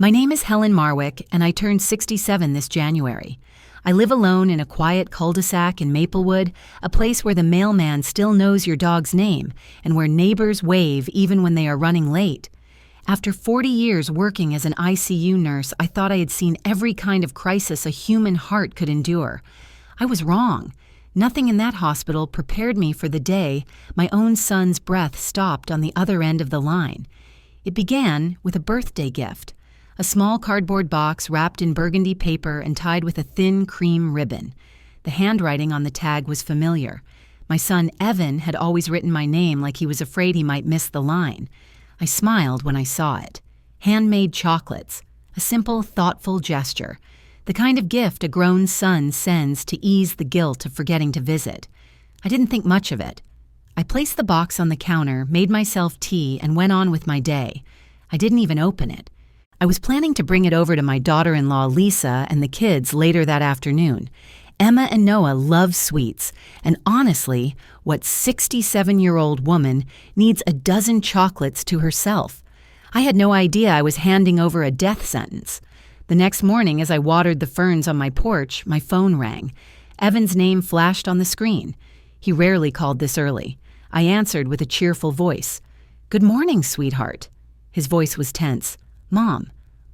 My name is Helen Marwick, and I turned 67 this January. I live alone in a quiet cul-de-sac in Maplewood, a place where the mailman still knows your dog's name and where neighbors wave even when they are running late. After 40 years working as an ICU nurse, I thought I had seen every kind of crisis a human heart could endure. I was wrong. Nothing in that hospital prepared me for the day my own son's breath stopped on the other end of the line. It began with a birthday gift. A small cardboard box wrapped in burgundy paper and tied with a thin cream ribbon. The handwriting on the tag was familiar. My son Evan had always written my name like he was afraid he might miss the line. I smiled when I saw it. Handmade chocolates. A simple, thoughtful gesture. The kind of gift a grown son sends to ease the guilt of forgetting to visit. I didn't think much of it. I placed the box on the counter, made myself tea, and went on with my day. I didn't even open it. I was planning to bring it over to my daughter-in-law Lisa and the kids later that afternoon. Emma and Noah love sweets, and honestly, what 67-year-old woman needs a dozen chocolates to herself? I had no idea I was handing over a death sentence. The next morning, as I watered the ferns on my porch, my phone rang. Evan's name flashed on the screen. He rarely called this early. I answered with a cheerful voice. "Good morning, sweetheart." His voice was tense.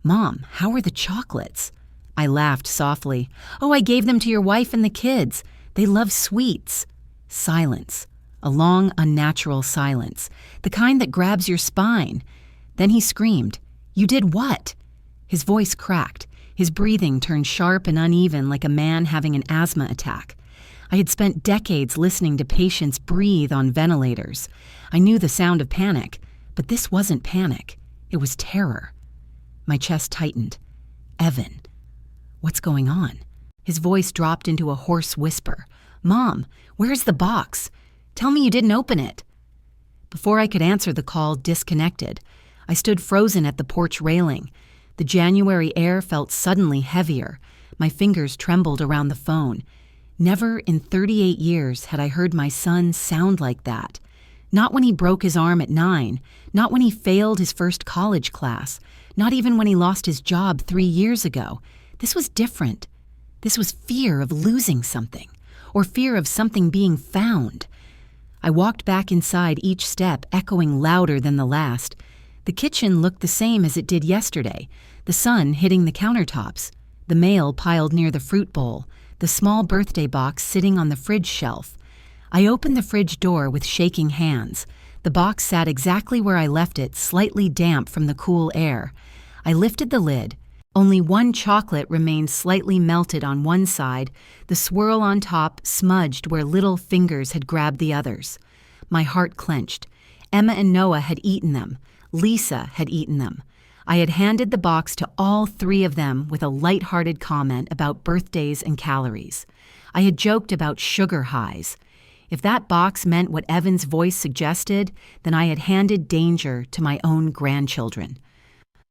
Mom, how are the chocolates?" I laughed softly. "Oh, I gave them to your wife and the kids. They love sweets." Silence. A long, unnatural silence. The kind that grabs your spine. Then he screamed, "You did what?" His voice cracked. His breathing turned sharp and uneven like a man having an asthma attack. I had spent decades listening to patients breathe on ventilators. I knew the sound of panic, but this wasn't panic. It was terror. My chest tightened. "Evan." "What's going on?" His voice dropped into a hoarse whisper. "Mom, where's the box? Tell me you didn't open it." Before I could answer, the call disconnected. I stood frozen at the porch railing. The January air felt suddenly heavier. My fingers trembled around the phone. Never in 38 years had I heard my son sound like that. Not when he broke his arm at 9, not when he failed his first college class, not even when he lost his job 3 years ago. This was different. This was fear of losing something, or fear of something being found. I walked back inside, each step echoing louder than the last. The kitchen looked the same as it did yesterday, the sun hitting the countertops, the mail piled near the fruit bowl, the small birthday box sitting on the fridge shelf. I opened the fridge door with shaking hands. The box sat exactly where I left it, slightly damp from the cool air. I lifted the lid. Only one chocolate remained slightly melted on one side, the swirl on top smudged where little fingers had grabbed the others. My heart clenched. Emma and Noah had eaten them. Lisa had eaten them. I had handed the box to all 3 of them with a light-hearted comment about birthdays and calories. I had joked about sugar highs. If that box meant what Evan's voice suggested, then I had handed danger to my own grandchildren.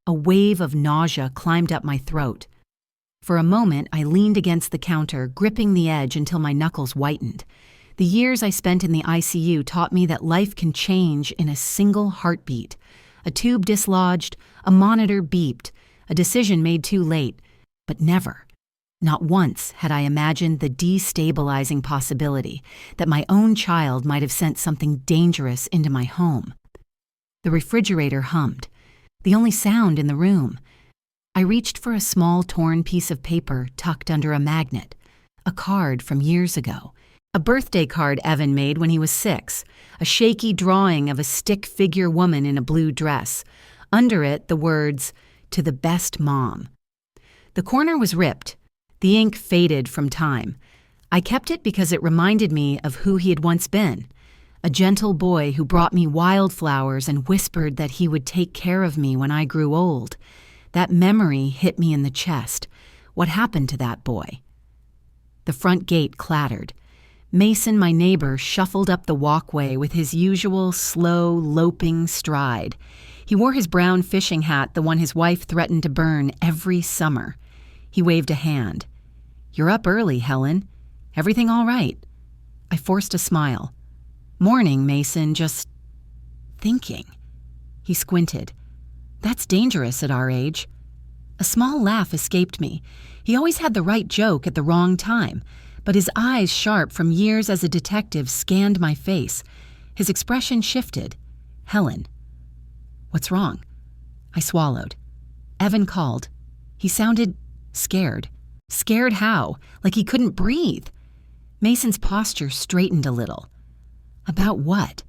A wave of nausea climbed up my throat. For a moment, I leaned against the counter, gripping the edge until my knuckles whitened. The years I spent in the ICU taught me that life can change in a single heartbeat. A tube dislodged, a monitor beeped, a decision made too late, but never. Not once had I imagined the destabilizing possibility that my own child might have sent something dangerous into my home. The refrigerator hummed, the only sound in the room. I reached for a small torn piece of paper tucked under a magnet, a card from years ago. A birthday card Evan made when he was 6, a shaky drawing of a stick figure woman in a blue dress. Under it, the words, "To the best mom." The corner was ripped. The ink faded from time. I kept it because it reminded me of who he had once been. A gentle boy who brought me wildflowers and whispered that he would take care of me when I grew old. That memory hit me in the chest. What happened to that boy? The front gate clattered. Mason, my neighbor, shuffled up the walkway with his usual slow, loping stride. He wore his brown fishing hat, the one his wife threatened to burn every summer. He waved a hand. "You're up early, Helen. Everything all right?" I forced a smile. "Morning, Mason, just thinking." He squinted. "That's dangerous at our age." A small laugh escaped me. He always had the right joke at the wrong time, but his eyes, sharp from years as a detective, scanned my face. His expression shifted. Helen. What's wrong? I swallowed. Evan called. He sounded scared. Scared how? Like he couldn't breathe. Mason's posture straightened a little. About what?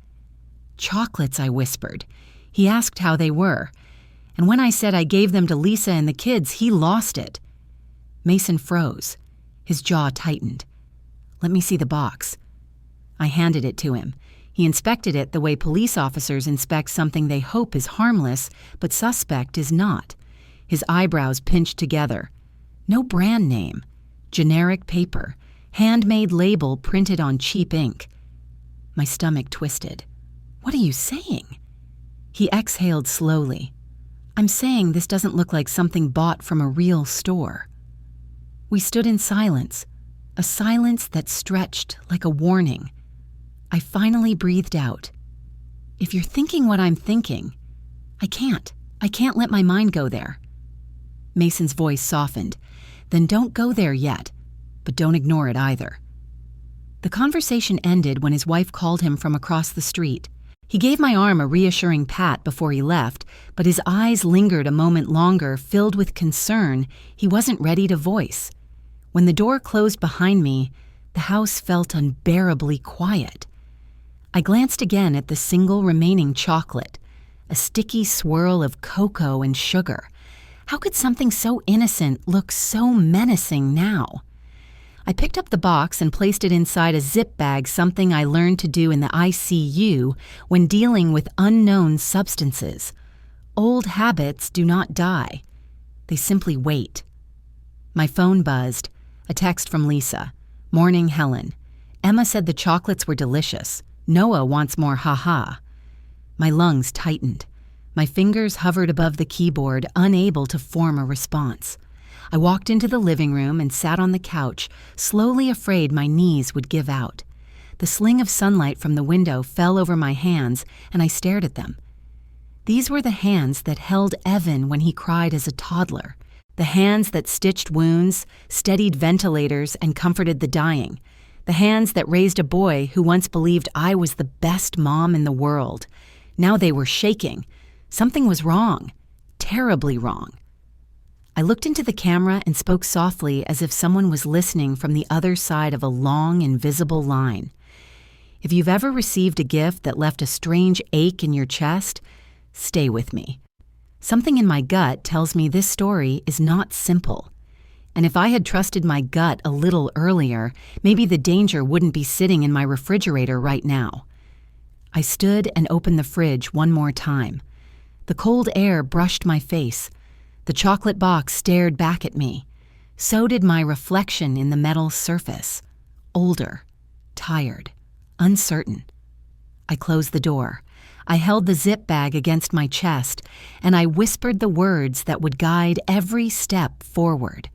Chocolates, I whispered. He asked how they were. And when I said I gave them to Lisa and the kids, he lost it. Mason froze. His jaw tightened. Let me see the box. I handed it to him. He inspected it the way police officers inspect something they hope is harmless, but suspect is not. His eyebrows pinched together. No brand name. Generic paper. Handmade label printed on cheap ink. My stomach twisted. What are you saying? He exhaled slowly. I'm saying this doesn't look like something bought from a real store. We stood in silence, a silence that stretched like a warning. I finally breathed out. If you're thinking what I'm thinking, I can't let my mind go there. Mason's voice softened. Then don't go there yet, but don't ignore it either. The conversation ended when his wife called him from across the street. He gave my arm a reassuring pat before he left, but his eyes lingered a moment longer, filled with concern he wasn't ready to voice. When the door closed behind me, the house felt unbearably quiet. I glanced again at the single remaining chocolate, a sticky swirl of cocoa and sugar. How could something so innocent look so menacing now? I picked up the box and placed it inside a zip bag, something I learned to do in the ICU when dealing with unknown substances. Old habits do not die. They simply wait. My phone buzzed. A text from Lisa. Morning, Helen. Emma said the chocolates were delicious. Noah wants more haha. My lungs tightened. My fingers hovered above the keyboard, unable to form a response. I walked into the living room and sat on the couch, slowly afraid my knees would give out. The sling of sunlight from the window fell over my hands, and I stared at them. These were the hands that held Evan when he cried as a toddler. The hands that stitched wounds, steadied ventilators, and comforted the dying. The hands that raised a boy who once believed I was the best mom in the world. Now they were shaking. Something was wrong. Terribly wrong. I looked into the camera and spoke softly as if someone was listening from the other side of a long, invisible line. If you've ever received a gift that left a strange ache in your chest, stay with me. Something in my gut tells me this story is not simple. And if I had trusted my gut a little earlier, maybe the danger wouldn't be sitting in my refrigerator right now. I stood and opened the fridge one more time. The cold air brushed my face. The chocolate box stared back at me. So did my reflection in the metal surface. Older, tired, uncertain. I closed the door. I held the zip bag against my chest, and I whispered the words that would guide every step forward.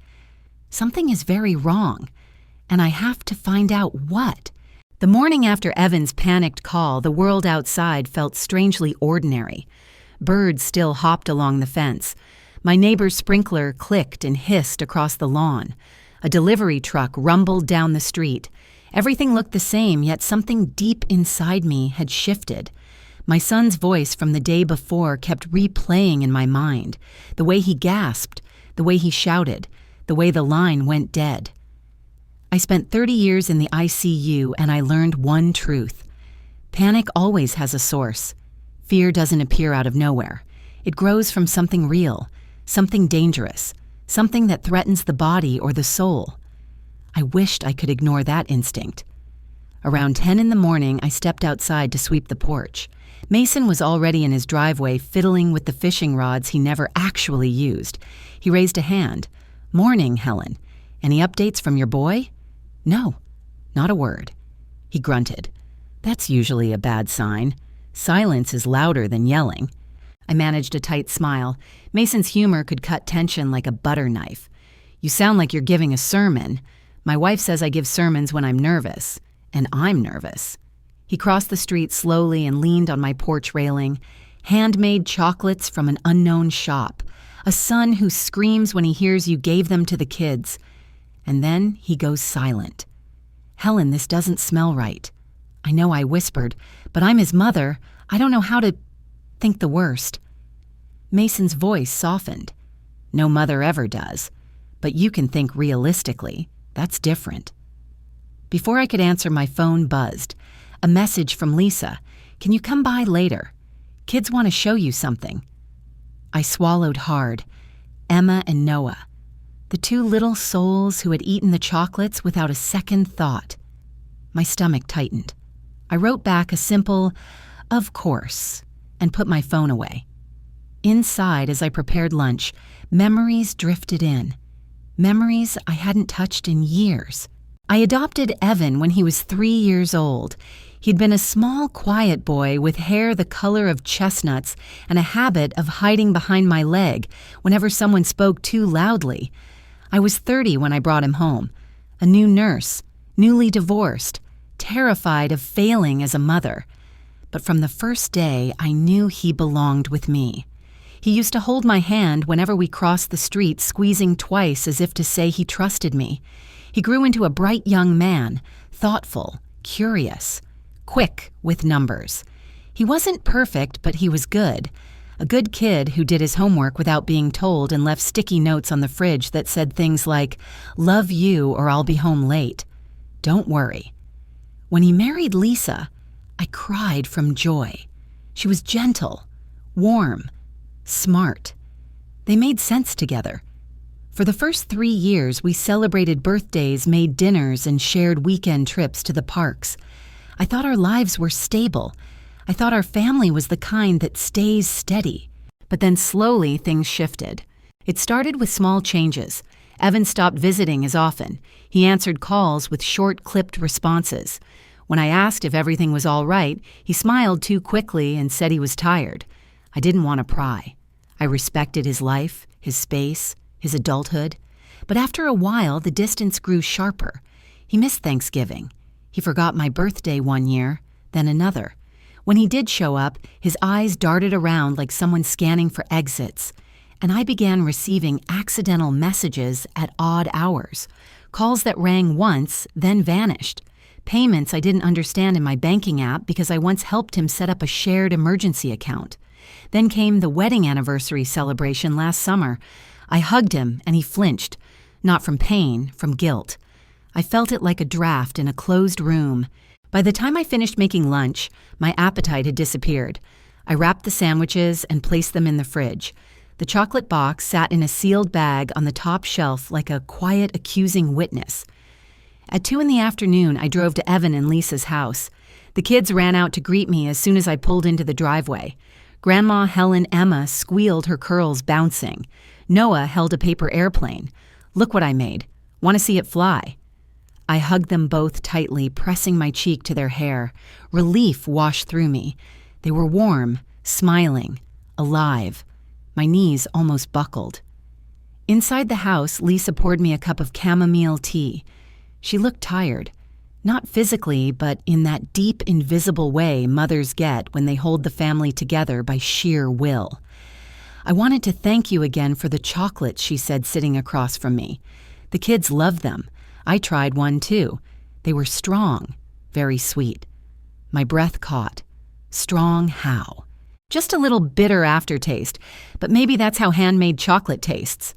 Something is very wrong, and I have to find out what. The morning after Evan's panicked call, the world outside felt strangely ordinary. Birds still hopped along the fence. My neighbor's sprinkler clicked and hissed across the lawn. A delivery truck rumbled down the street. Everything looked the same, yet something deep inside me had shifted. My son's voice from the day before kept replaying in my mind. The way he gasped, the way he shouted, the way the line went dead. I spent 30 years in the ICU, and I learned one truth. Panic always has a source. Fear doesn't appear out of nowhere. It grows from something real, something dangerous, something that threatens the body or the soul. I wished I could ignore that instinct. Around 10 in the morning, I stepped outside to sweep the porch. Mason was already in his driveway, fiddling with the fishing rods he never actually used. He raised a hand. Morning, Helen. Any updates from your boy? No, not a word. He grunted. That's usually a bad sign. Silence is louder than yelling. I managed a tight smile. Mason's humor could cut tension like a butter knife. You sound like you're giving a sermon. My wife says I give sermons when I'm nervous, and I'm nervous. He crossed the street slowly and leaned on my porch railing. Handmade chocolates from an unknown shop. A son who screams when he hears you gave them to the kids. And then he goes silent. Helen, this doesn't smell right. I know I whispered, but I'm his mother. I don't know how to think the worst. Mason's voice softened. No mother ever does. But you can think realistically. That's different. Before I could answer, my phone buzzed. A message from Lisa. Can you come by later? Kids want to show you something. I swallowed hard. Emma and Noah. The two little souls who had eaten the chocolates without a second thought. My stomach tightened. I wrote back a simple, "Of course," and put my phone away. Inside, as I prepared lunch, memories drifted in. Memories I hadn't touched in years. I adopted Evan when he was 3 years old. He'd been a small, quiet boy with hair the color of chestnuts and a habit of hiding behind my leg whenever someone spoke too loudly. I was 30 when I brought him home. A new nurse, newly divorced, terrified of failing as a mother. But from the first day, I knew he belonged with me. He used to hold my hand whenever we crossed the street, squeezing twice as if to say he trusted me. He grew into a bright young man, thoughtful, curious, quick with numbers. He wasn't perfect, but he was good. A good kid who did his homework without being told and left sticky notes on the fridge that said things like, "Love you or I'll be home late. Don't worry." When he married Lisa, I cried from joy. She was gentle, warm, smart. They made sense together. For the first 3 years, we celebrated birthdays, made dinners, and shared weekend trips to the parks. I thought our lives were stable. I thought our family was the kind that stays steady. But then slowly things shifted. It started with small changes. Evan stopped visiting as often. He answered calls with short, clipped responses. When I asked if everything was all right, he smiled too quickly and said he was tired. I didn't want to pry. I respected his life, his space, his adulthood. But after a while, the distance grew sharper. He missed Thanksgiving. He forgot my birthday one year, then another. When he did show up, his eyes darted around like someone scanning for exits. And I began receiving accidental messages at odd hours. Calls that rang once, then vanished. Payments I didn't understand in my banking app because I once helped him set up a shared emergency account. Then came the wedding anniversary celebration last summer. I hugged him and he flinched, not from pain, from guilt. I felt it like a draft in a closed room. By the time I finished making lunch, my appetite had disappeared. I wrapped the sandwiches and placed them in the fridge. The chocolate box sat in a sealed bag on the top shelf like a quiet, accusing witness. At 2 p.m, I drove to Evan and Lisa's house. The kids ran out to greet me as soon as I pulled into the driveway. Grandma Helen Emma squealed, her curls bouncing. Noah held a paper airplane. "Look what I made. Want to see it fly?" I hugged them both tightly, pressing my cheek to their hair. Relief washed through me. They were warm, smiling, alive. My knees almost buckled. Inside the house, Lisa poured me a cup of chamomile tea. She looked tired. Not physically, but in that deep, invisible way mothers get when they hold the family together by sheer will. "I wanted to thank you again for the chocolates," she said, sitting across from me. "The kids loved them. I tried one too. They were strong, very sweet." My breath caught. Strong how? Just a little bitter aftertaste, but maybe that's how handmade chocolate tastes.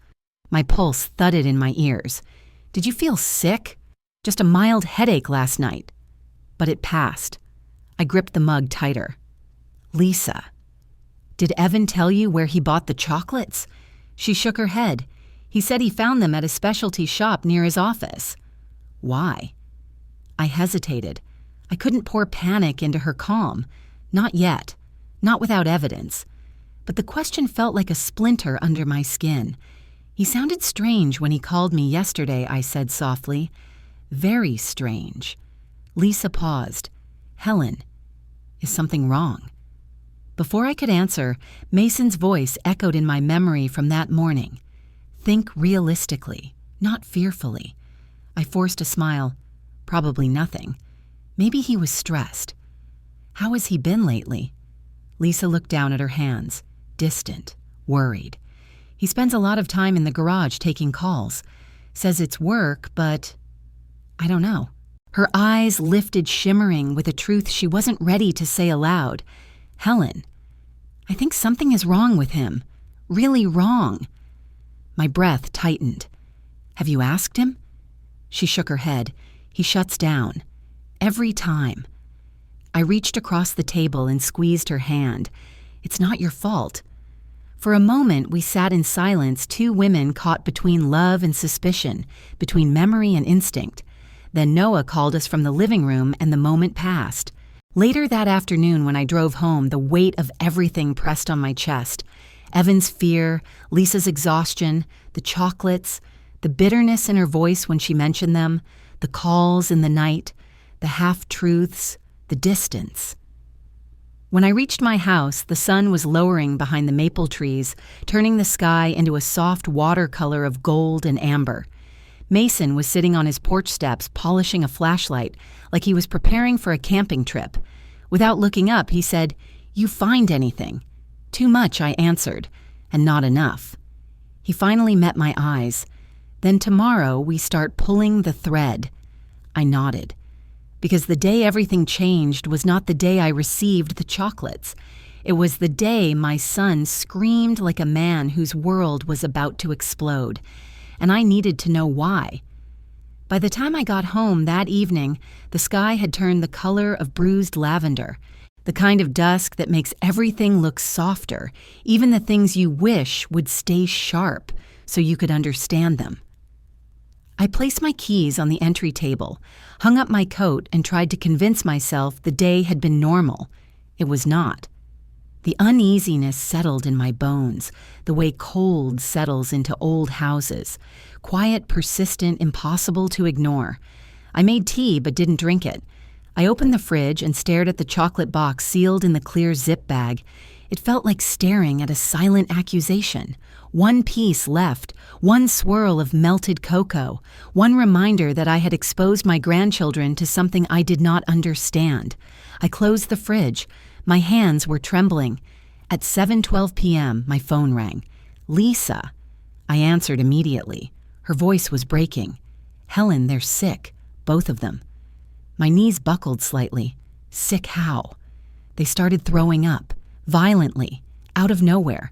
My pulse thudded in my ears. "Did you feel sick?" "Just a mild headache last night." But it passed. I gripped the mug tighter. "Lisa, did Evan tell you where he bought the chocolates?" She shook her head. "He said he found them at a specialty shop near his office." "Why?" I hesitated. I couldn't pour panic into her calm. Not yet. Not without evidence. But the question felt like a splinter under my skin. "He sounded strange when he called me yesterday," I said softly. "Very strange." Lisa paused. "Helen, is something wrong?" Before I could answer, Mason's voice echoed in my memory from that morning. "Think realistically, not fearfully." I forced a smile. Probably nothing. Maybe he was stressed. "How has he been lately?" Lisa looked down at her hands, distant, worried. He spends a lot of time in the garage taking calls. Says it's work, but I don't know. Her eyes lifted, shimmering with a truth she wasn't ready to say aloud. Helen, I think something is wrong with him. Really wrong. My breath tightened. Have you asked him? She shook her head. He shuts down. Every time. I reached across the table and squeezed her hand. It's not your fault. For a moment, we sat in silence, two women caught between love and suspicion, between memory and instinct. Then Noah called us from the living room, and the moment passed. Later that afternoon, when I drove home, the weight of everything pressed on my chest. Evan's fear, Lisa's exhaustion, the chocolates, the bitterness in her voice when she mentioned them, the calls in the night, the half-truths, the distance. When I reached my house, the sun was lowering behind the maple trees, turning the sky into a soft watercolor of gold and amber. Mason was sitting on his porch steps polishing a flashlight, like he was preparing for a camping trip. Without looking up, he said, "You find anything?" "Too much," I answered, "and not enough." He finally met my eyes. "Then tomorrow we start pulling the thread." I nodded. Because the day everything changed was not the day I received the chocolates. It was the day my son screamed like a man whose world was about to explode, and I needed to know why. By the time I got home that evening, the sky had turned the color of bruised lavender, the kind of dusk that makes everything look softer, even the things you wish would stay sharp so you could understand them. I placed my keys on the entry table, hung up my coat, and tried to convince myself the day had been normal. It was not. The uneasiness settled in my bones, the way cold settles into old houses. Quiet, persistent, impossible to ignore. I made tea but didn't drink it. I opened the fridge and stared at the chocolate box sealed in the clear zip bag. It felt like staring at a silent accusation. One piece left, one swirl of melted cocoa, one reminder that I had exposed my grandchildren to something I did not understand. I closed the fridge. My hands were trembling. At 7:12 p.m., my phone rang. "Lisa." I answered immediately. Her voice was breaking. "Helen, they're sick, both of them." My knees buckled slightly. Sick how? They started throwing up, violently, out of nowhere.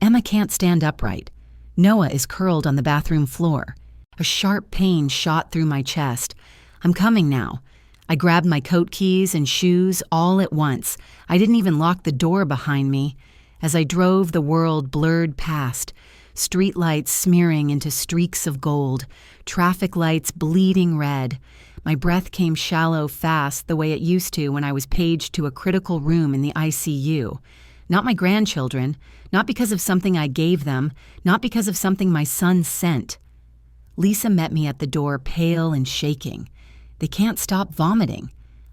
Emma can't stand upright. Noah is curled on the bathroom floor. A sharp pain shot through my chest. "I'm coming now." I grabbed my coat keys and shoes all at once. I didn't even lock the door behind me. As I drove, the world blurred past. Streetlights smearing into streaks of gold. Traffic lights bleeding red. My breath came shallow fast the way it used to when I was paged to a critical room in the ICU. Not my grandchildren, not because of something I gave them, not because of something my son sent. Lisa met me at the door, pale and shaking. They can't stop vomiting.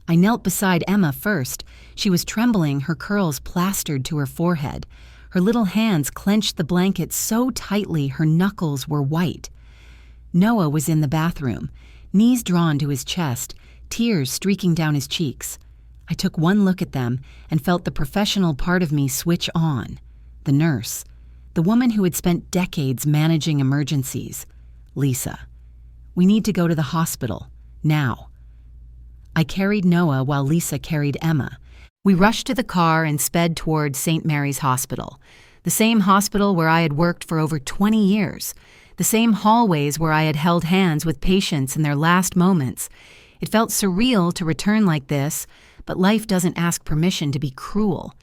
I knelt beside Emma first. She was trembling, her curls plastered to her forehead. Her little hands clenched the blanket so tightly her knuckles were white. Noah was in the bathroom, knees drawn to his chest, tears streaking down his cheeks. I took one look at them and felt the professional part of me switch on. The nurse, the woman who had spent decades managing emergencies. Lisa. "We need to go to the hospital. Now." I carried Noah while Lisa carried Emma. We rushed to the car and sped toward St. Mary's Hospital, the same hospital where I had worked for over 20 years, the same hallways where I had held hands with patients in their last moments. It felt surreal to return like this, but life doesn't ask permission to be cruel.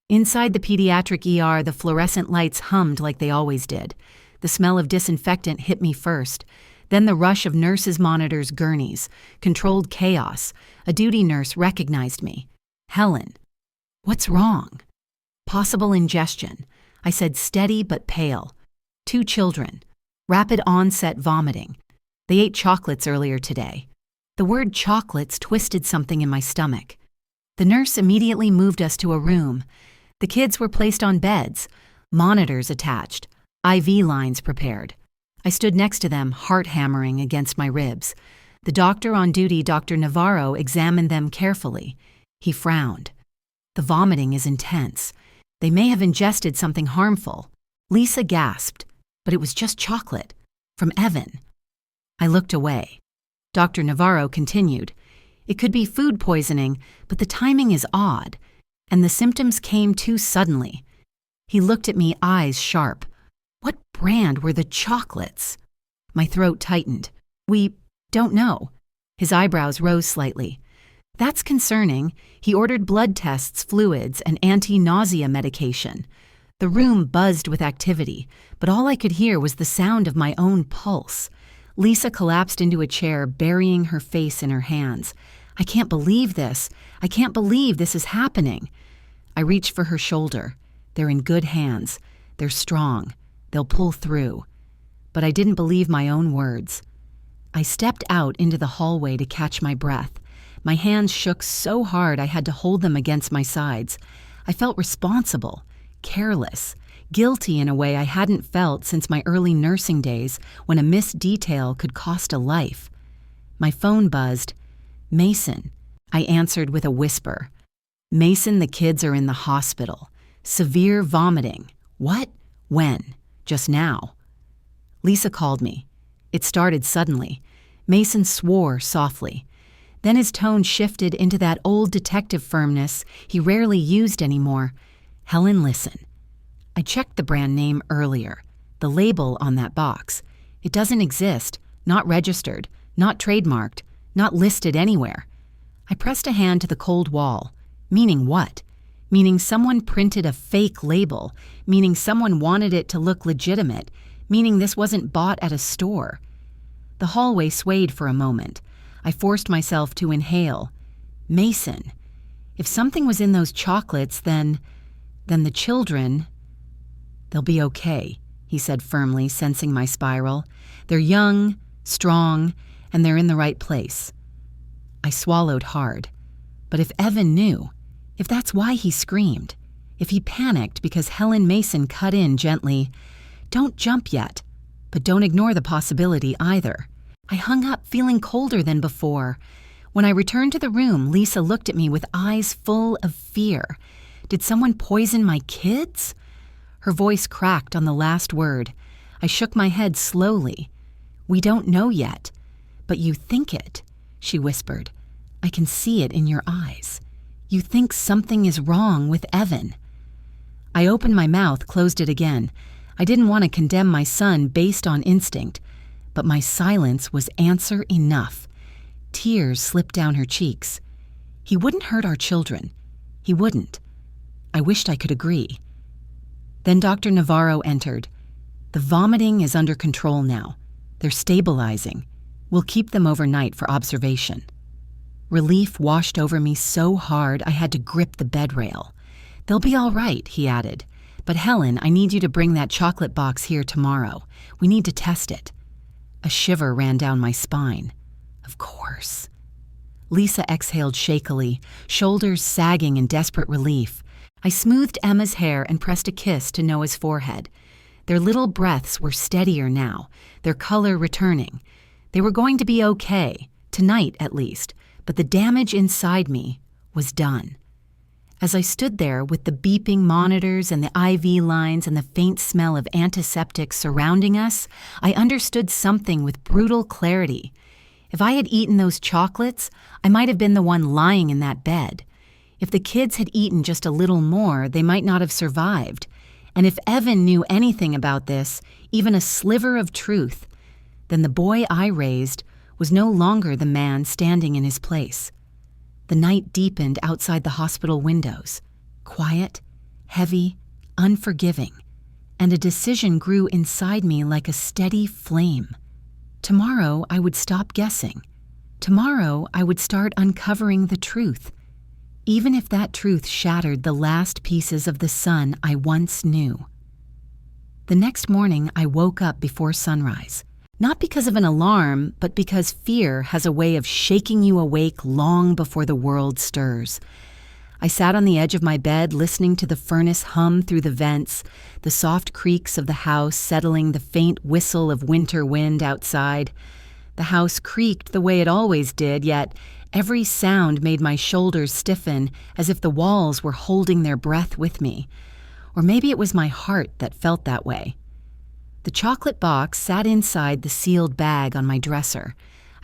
Inside the pediatric ER, the fluorescent lights hummed like they always did. The smell of disinfectant hit me first. Then the rush of nurses' monitors, gurneys, controlled chaos. A duty nurse recognized me. "Helen." "What's wrong?" "Possible ingestion." I said, steady but pale. "2 children. Rapid onset vomiting. They ate chocolates earlier today." The word chocolates twisted something in my stomach. The nurse immediately moved us to a room. The kids were placed on beds, monitors attached, IV lines prepared. I stood next to them, heart hammering against my ribs. The doctor on duty, Dr. Navarro, examined them carefully. He frowned. "The vomiting is intense. They may have ingested something harmful." Lisa gasped, but it was just chocolate. From Evan. I looked away. Dr. Navarro continued. It could be food poisoning, but the timing is odd, and the symptoms came too suddenly. He looked at me, eyes sharp. What brand were the chocolates? My throat tightened. We don't know. His eyebrows rose slightly. That's concerning. He ordered blood tests, fluids, and anti-nausea medication. The room buzzed with activity, but all I could hear was the sound of my own pulse. Lisa collapsed into a chair, burying her face in her hands. I can't believe this. I can't believe this is happening. I reached for her shoulder. They're in good hands. They're strong. They'll pull through. But I didn't believe my own words. I stepped out into the hallway to catch my breath. My hands shook so hard I had to hold them against my sides. I felt responsible, careless, guilty in a way I hadn't felt since my early nursing days when a missed detail could cost a life. My phone buzzed. Mason, I answered with a whisper. Mason, the kids are in the hospital. Severe vomiting. What? When? Just now. Lisa called me. It started suddenly. Mason swore softly. Then his tone shifted into that old detective firmness he rarely used anymore. Helen, listen. I checked the brand name earlier. The label on that box. It doesn't exist. Not registered. Not trademarked. Not listed anywhere. I pressed a hand to the cold wall. Meaning what? Meaning someone printed a fake label. Meaning someone wanted it to look legitimate. Meaning this wasn't bought at a store. The hallway swayed for a moment. I forced myself to inhale. Mason. If something was in those chocolates, then the children... They'll be okay, he said firmly, sensing my spiral. They're young, strong, and they're in the right place. I swallowed hard. But if Evan knew, if that's why he screamed, if he panicked because Helen Mason cut in gently, don't jump yet, but don't ignore the possibility either. I hung up feeling colder than before. When I returned to the room, Lisa looked at me with eyes full of fear. Did someone poison my kids? Her voice cracked on the last word. I shook my head slowly. We don't know yet, but you think it, she whispered. I can see it in your eyes. You think something is wrong with Evan. I opened my mouth, closed it again. I didn't want to condemn my son based on instinct, but my silence was answer enough. Tears slipped down her cheeks. He wouldn't hurt our children. He wouldn't. I wished I could agree. Then Dr. Navarro entered. The vomiting is under control now. They're stabilizing. We'll keep them overnight for observation. Relief washed over me so hard I had to grip the bed rail. They'll be all right, he added. But Helen, I need you to bring that chocolate box here tomorrow. We need to test it. A shiver ran down my spine. Of course. Lisa exhaled shakily, shoulders sagging in desperate relief. I smoothed Emma's hair and pressed a kiss to Noah's forehead. Their little breaths were steadier now, their color returning. They were going to be okay, tonight at least, but the damage inside me was done. As I stood there with the beeping monitors and the IV lines and the faint smell of antiseptics surrounding us, I understood something with brutal clarity. If I had eaten those chocolates, I might have been the one lying in that bed. If the kids had eaten just a little more, they might not have survived. And if Evan knew anything about this, even a sliver of truth, then the boy I raised was no longer the man standing in his place. The night deepened outside the hospital windows, quiet, heavy, unforgiving, and a decision grew inside me like a steady flame. Tomorrow I would stop guessing. Tomorrow I would start uncovering the truth, even if that truth shattered the last pieces of the sun I once knew. The next morning I woke up before sunrise. Not because of an alarm, but because fear has a way of shaking you awake long before the world stirs. I sat on the edge of my bed listening to the furnace hum through the vents, the soft creaks of the house settling the faint whistle of winter wind outside. The house creaked the way it always did, yet every sound made my shoulders stiffen as if the walls were holding their breath with me. Or maybe it was my heart that felt that way. The chocolate box sat inside the sealed bag on my dresser.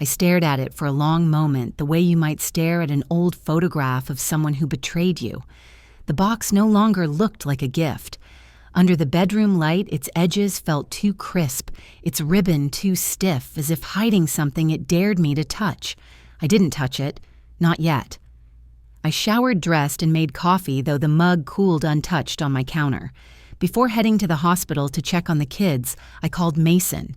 I stared at it for a long moment, the way you might stare at an old photograph of someone who betrayed you. The box no longer looked like a gift. Under the bedroom light, its edges felt too crisp, its ribbon too stiff, as if hiding something it dared me to touch. I didn't touch it. Not yet. I showered, dressed, and made coffee, though the mug cooled untouched on my counter. Before heading to the hospital to check on the kids, I called Mason.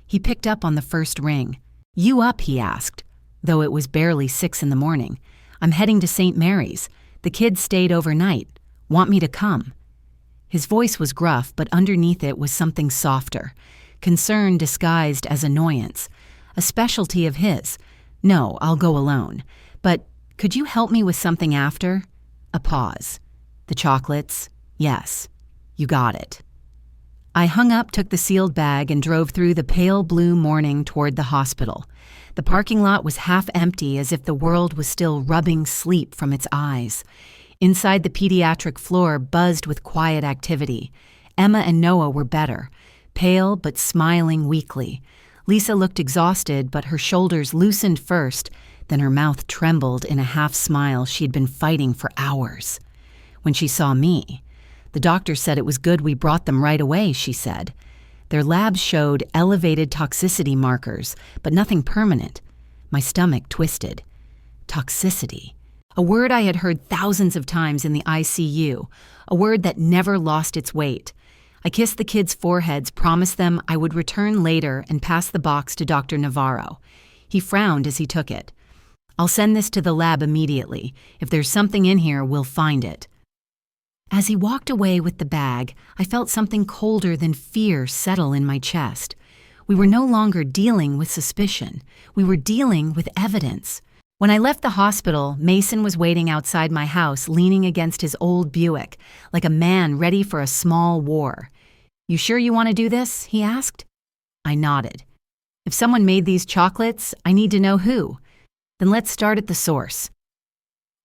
He picked up on the first ring. "You up?" he asked, though it was barely 6 in the morning. "I'm heading to St. Mary's. The kids stayed overnight. Want me to come?" His voice was gruff, but underneath it was something softer. Concern disguised as annoyance. A specialty of his. "No, I'll go alone. But could you help me with something after?" A pause. "The chocolates?" "Yes." "You got it." I hung up, took the sealed bag, and drove through the pale blue morning toward the hospital. The parking lot was half empty, as if the world was still rubbing sleep from its eyes. Inside, the pediatric floor buzzed with quiet activity. Emma and Noah were better, pale but smiling weakly. Lisa looked exhausted, but her shoulders loosened first, then her mouth trembled in a half-smile she'd been fighting for hours. When she saw me, "The doctor said it was good we brought them right away," she said. Their labs showed elevated toxicity markers, but nothing permanent. My stomach twisted. Toxicity. A word I had heard thousands of times in the ICU, a word that never lost its weight. I kissed the kids' foreheads, promised them I would return later, and passed the box to Dr. Navarro. He frowned as he took it. "I'll send this to the lab immediately. If there's something in here, we'll find it." As he walked away with the bag, I felt something colder than fear settle in my chest. We were no longer dealing with suspicion. We were dealing with evidence. When I left the hospital, Mason was waiting outside my house, leaning against his old Buick, like a man ready for a small war. "You sure you want to do this?" he asked. I nodded. "If someone made these chocolates, I need to know who. Then let's start at the source."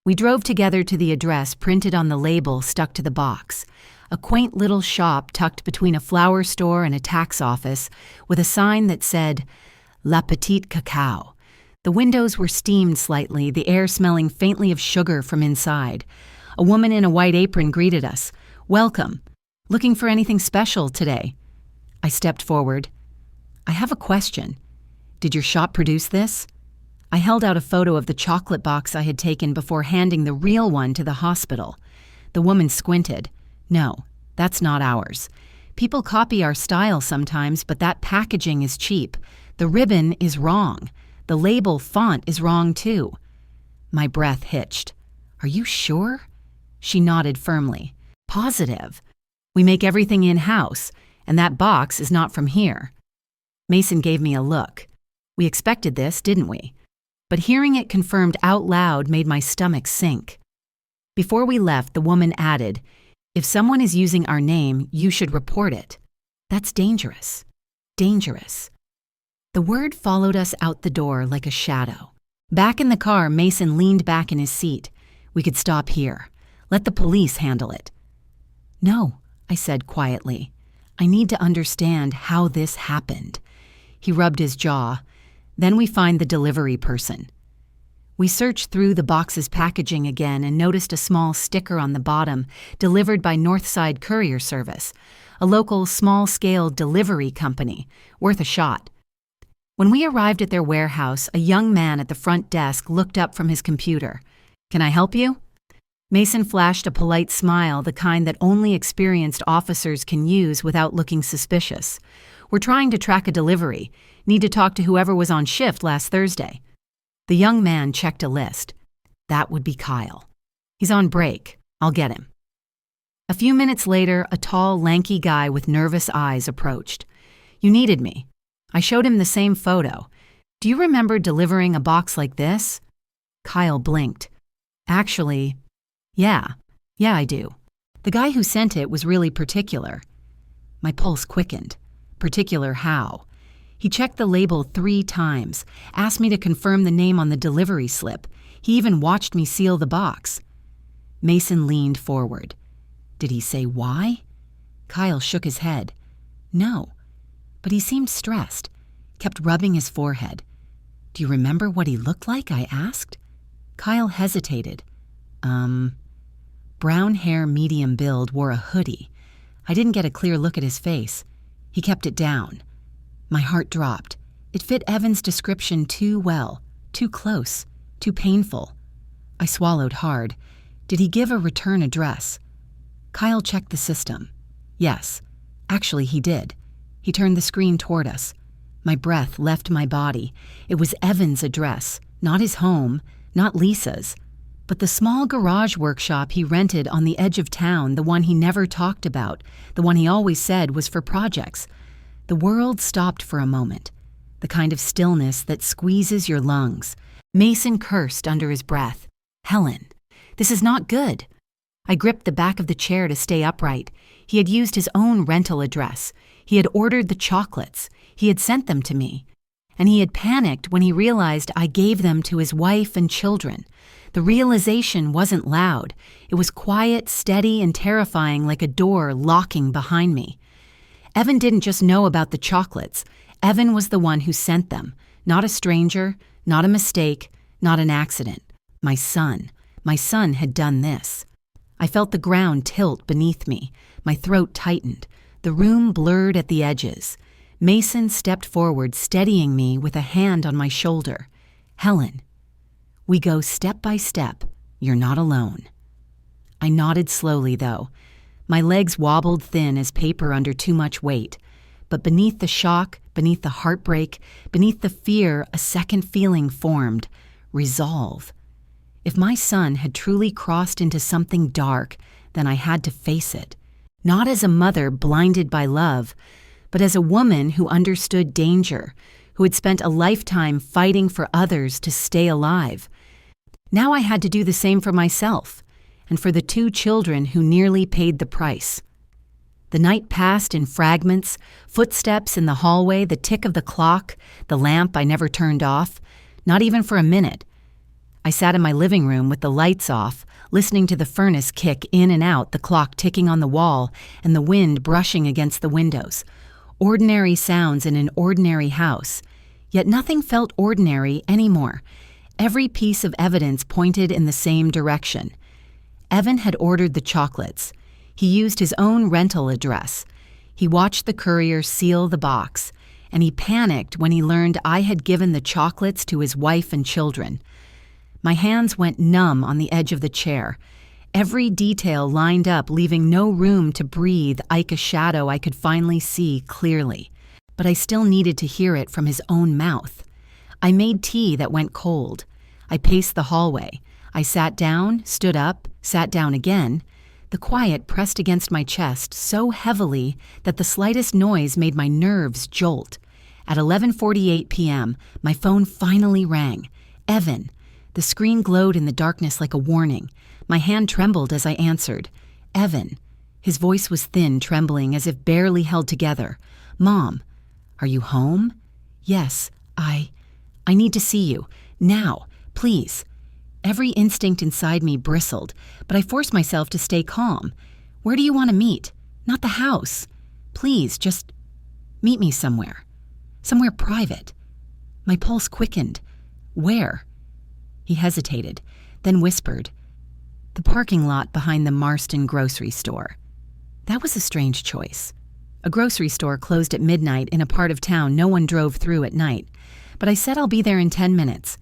We drove together to the address printed on the label stuck to the box, a quaint little shop tucked between a flower store and a tax office with a sign that said, La Petite Cacao. The windows were steamed slightly, the air smelling faintly of sugar from inside. A woman in a white apron greeted us. "Welcome. Looking for anything special today?" I stepped forward. "I have a question. Did your shop produce this?" I held out a photo of the chocolate box I had taken before handing the real one to the hospital. The woman squinted. "No, that's not ours. People copy our style sometimes, but that packaging is cheap. The ribbon is wrong. The label font is wrong too." My breath hitched. "Are you sure?" She nodded firmly. "Positive. We make everything in-house, and that box is not from here." Mason gave me a look. "We expected this, didn't we?" But hearing it confirmed out loud made my stomach sink. Before we left, the woman added, "If someone is using our name, you should report it. That's dangerous. Dangerous." The word followed us out the door like a shadow. Back in the car, Mason leaned back in his seat. "We could stop here. Let the police handle it." "No," I said quietly. "I need to understand how this happened." He rubbed his jaw. "Then we find the delivery person." We searched through the box's packaging again and noticed a small sticker on the bottom, delivered by Northside Courier Service, a local small-scale delivery company, worth a shot. When we arrived at their warehouse, a young man at the front desk looked up from his computer. "Can I help you?" Mason flashed a polite smile, the kind that only experienced officers can use without looking suspicious. "We're trying to track a delivery. Need to talk to whoever was on shift last Thursday." The young man checked a list. That would be Kyle. "He's on break. I'll get him." A few minutes later, a tall, lanky guy with nervous eyes approached. "You needed me." I showed him the same photo. "Do you remember delivering a box like this?" Kyle blinked. "Actually, yeah, I do. The guy who sent it was really particular." My pulse quickened. Particular how? He checked the label 3 times, asked me to confirm the name on the delivery slip. He even watched me seal the box. Mason leaned forward. Did he say why? Kyle shook his head. No, but he seemed stressed, kept rubbing his forehead. Do you remember what he looked like? I asked. Kyle hesitated. Brown hair, medium build, wore a hoodie. I didn't get a clear look at his face. He kept it down. My heart dropped. It fit Evan's description too well, too close, too painful. I swallowed hard. Did he give a return address? Kyle checked the system. Yes, actually he did. He turned the screen toward us. My breath left my body. It was Evan's address, not his home, not Lisa's, but the small garage workshop he rented on the edge of town, the one he never talked about, the one he always said was for projects. The world stopped for a moment, the kind of stillness that squeezes your lungs. Mason cursed under his breath. Helen, this is not good. I gripped the back of the chair to stay upright. He had used his own rental address. He had ordered the chocolates. He had sent them to me. And he had panicked when he realized I gave them to his wife and children. The realization wasn't loud. It was quiet, steady, and terrifying, like a door locking behind me. Evan didn't just know about the chocolates. Evan was the one who sent them. Not a stranger, not a mistake, not an accident. My son had done this. I felt the ground tilt beneath me. My throat tightened. The room blurred at the edges. Mason stepped forward, steadying me with a hand on my shoulder. Helen, we go step by step. You're not alone. I nodded slowly, though. My legs wobbled thin as paper under too much weight. But beneath the shock, beneath the heartbreak, beneath the fear, a second feeling formed. Resolve. If my son had truly crossed into something dark, then I had to face it. Not as a mother blinded by love, but as a woman who understood danger, who had spent a lifetime fighting for others to stay alive. Now I had to do the same for myself, and for the 2 children who nearly paid the price. The night passed in fragments, footsteps in the hallway, the tick of the clock, the lamp I never turned off, not even for a minute. I sat in my living room with the lights off, listening to the furnace kick in and out, the clock ticking on the wall, and the wind brushing against the windows. Ordinary sounds in an ordinary house. Yet nothing felt ordinary anymore. Every piece of evidence pointed in the same direction. Evan had ordered the chocolates. He used his own rental address. He watched the courier seal the box, and he panicked when he learned I had given the chocolates to his wife and children. My hands went numb on the edge of the chair. Every detail lined up, leaving no room to breathe like a shadow I could finally see clearly. But I still needed to hear it from his own mouth. I made tea that went cold. I paced the hallway. I sat down, stood up, sat down again. The quiet pressed against my chest so heavily that the slightest noise made my nerves jolt. At 11:48 p.m., my phone finally rang. Evan. The screen glowed in the darkness like a warning. My hand trembled as I answered. Evan. His voice was thin, trembling, as if barely held together. Mom, are you home? Yes, I need to see you. Now, please. Every instinct inside me bristled, but I forced myself to stay calm. Where do you want to meet? Not the house. Please, just meet me somewhere. Somewhere private. My pulse quickened. Where? He hesitated, then whispered, the parking lot behind the Marston grocery store. That was a strange choice. A grocery store closed at midnight in a part of town no one drove through at night, but I said I'll be there in 10 minutes.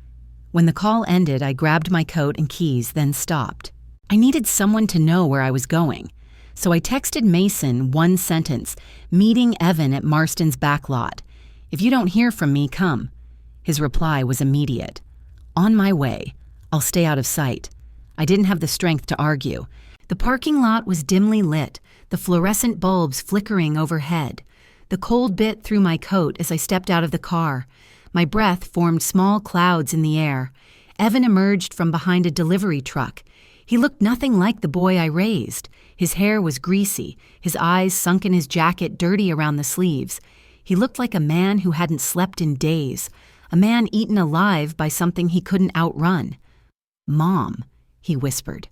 When the call ended, I grabbed my coat and keys, then stopped. I needed someone to know where I was going, so I texted Mason one sentence, meeting Evan at Marston's back lot. If you don't hear from me, come. His reply was immediate. On my way. I'll stay out of sight. I didn't have the strength to argue. The parking lot was dimly lit, the fluorescent bulbs flickering overhead. The cold bit through my coat as I stepped out of the car. My breath formed small clouds in the air. Evan emerged from behind a delivery truck. He looked nothing like the boy I raised. His hair was greasy, his eyes sunk in his jacket, dirty around the sleeves. He looked like a man who hadn't slept in days. A man eaten alive by something he couldn't outrun. Mom, he whispered.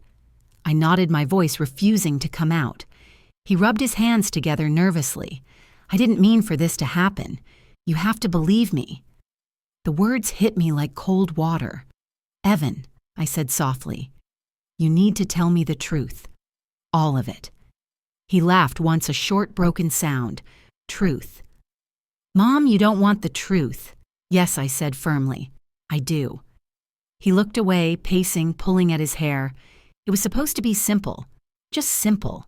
I nodded, my voice refusing to come out. He rubbed his hands together nervously. I didn't mean for this to happen. You have to believe me. The words hit me like cold water. Evan, I said softly, you need to tell me the truth. All of it. He laughed once, a short, broken sound. Truth. Mom, you don't want the truth. Yes, I said firmly. I do. He looked away, pacing, pulling at his hair. It was supposed to be simple. Just simple.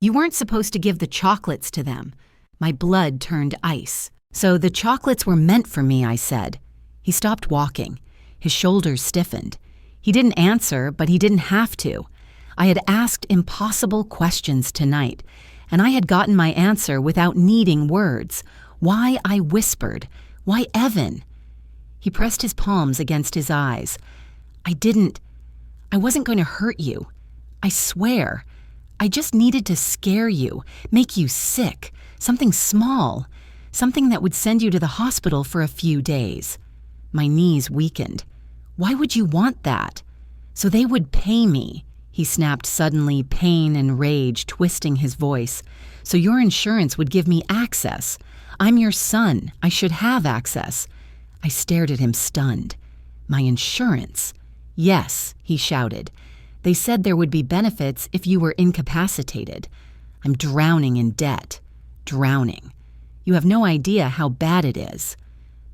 You weren't supposed to give the chocolates to them. My blood turned ice. So the chocolates were meant for me, I said. He stopped walking. His shoulders stiffened. He didn't answer, but he didn't have to. I had asked impossible questions tonight, and I had gotten my answer without needing words. Why, I whispered. Why, Evan? He pressed his palms against his eyes. I wasn't going to hurt you. I swear. I just needed to scare you, make you sick, something small, something that would send you to the hospital for a few days. My knees weakened. Why would you want that? So they would pay me, he snapped suddenly, pain and rage twisting his voice. So your insurance would give me access. I'm your son. I should have access. I stared at him stunned. My insurance? Yes, he shouted. They said there would be benefits if you were incapacitated. I'm drowning in debt. Drowning. You have no idea how bad it is.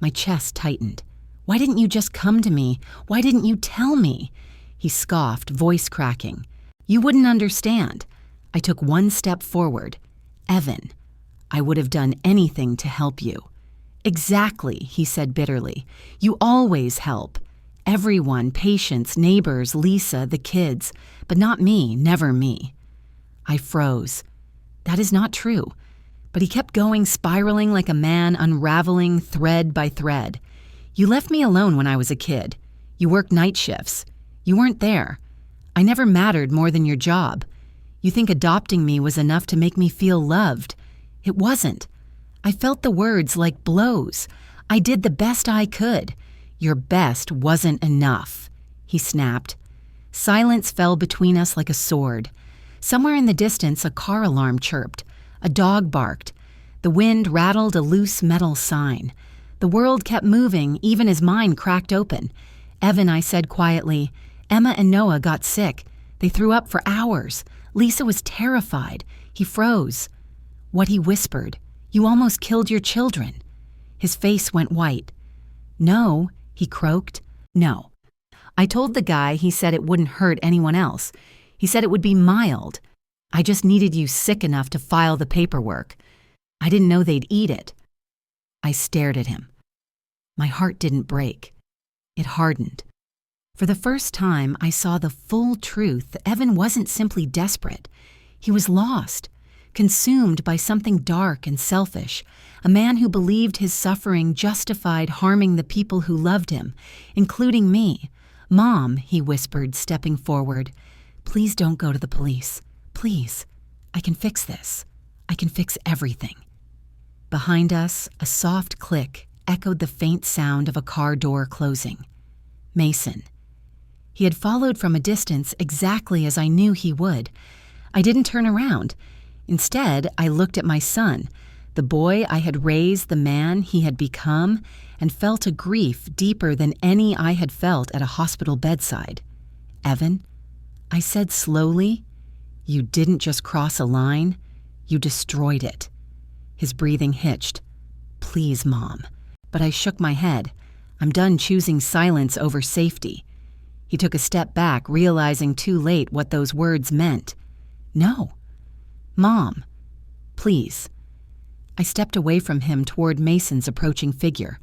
My chest tightened. Why didn't you just come to me? Why didn't you tell me? He scoffed, voice cracking. You wouldn't understand. I took one step forward. Evan, I would have done anything to help you. Exactly, he said bitterly. You always help. Everyone, patients, neighbors, Lisa, the kids, but not me, never me. I froze. That is not true. But he kept going, spiraling like a man, unraveling thread by thread. You left me alone when I was a kid. You worked night shifts. You weren't there. I never mattered more than your job. You think adopting me was enough to make me feel loved. It wasn't. I felt the words like blows. I did the best I could. Your best wasn't enough, he snapped. Silence fell between us like a sword. Somewhere in the distance, a car alarm chirped. A dog barked. The wind rattled a loose metal sign. The world kept moving, even as mine cracked open. Evan, I said quietly, Emma and Noah got sick. They threw up for hours. Lisa was terrified. He froze. What he whispered, you almost killed your children. His face went white. No, he croaked. No. I told the guy, he said it wouldn't hurt anyone else. He said it would be mild. I just needed you sick enough to file the paperwork. I didn't know they'd eat it. I stared at him. My heart didn't break. It hardened. For the first time, I saw the full truth. Evan wasn't simply desperate. He was lost, consumed by something dark and selfish, a man who believed his suffering justified harming the people who loved him, including me. Mom, he whispered, stepping forward, please don't go to the police. Please. I can fix this. I can fix everything. Behind us, a soft click echoed the faint sound of a car door closing. Mason. He had followed from a distance exactly as I knew he would. I didn't turn around. Instead, I looked at my son, the boy I had raised, the man he had become, and felt a grief deeper than any I had felt at a hospital bedside. Evan, I said slowly, you didn't just cross a line, you destroyed it. His breathing hitched. Please, Mom. But I shook my head. I'm done choosing silence over safety. He took a step back, realizing too late what those words meant. No. Mom. Please. I stepped away from him toward Mason's approaching figure,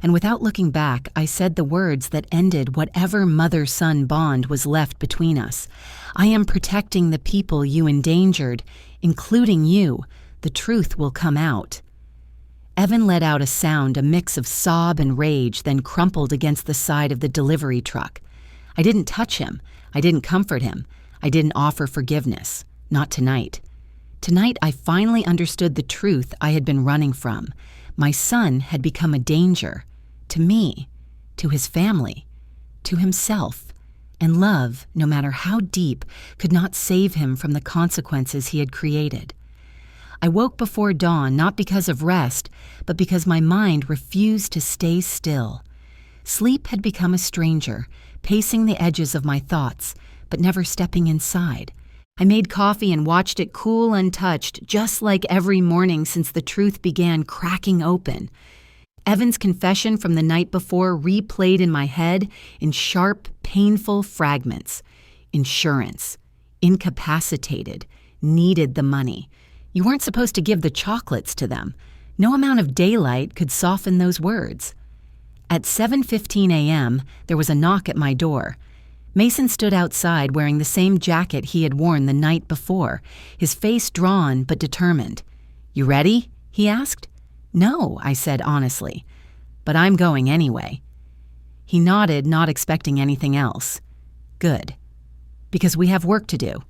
and without looking back, I said the words that ended whatever mother-son bond was left between us. I am protecting the people you endangered, including you. The truth will come out. Evan let out a sound, a mix of sob and rage, then crumpled against the side of the delivery truck. I didn't touch him. I didn't comfort him. I didn't offer forgiveness. Not tonight. Tonight, I finally understood the truth I had been running from. My son had become a danger. To me, to his family, to himself. And love, no matter how deep, could not save him from the consequences he had created. I woke before dawn not because of rest, but because my mind refused to stay still. Sleep had become a stranger, pacing the edges of my thoughts, but never stepping inside. I made coffee and watched it cool untouched, just like every morning since the truth began cracking open. Evan's confession from the night before replayed in my head in sharp, painful fragments. Insurance. Incapacitated. Needed the money. You weren't supposed to give the chocolates to them. No amount of daylight could soften those words. At 7:15 a.m., there was a knock at my door. Mason stood outside wearing the same jacket he had worn the night before, his face drawn but determined. "You ready?" he asked. "No," I said honestly, "but I'm going anyway." He nodded, not expecting anything else. "Good. Because we have work to do."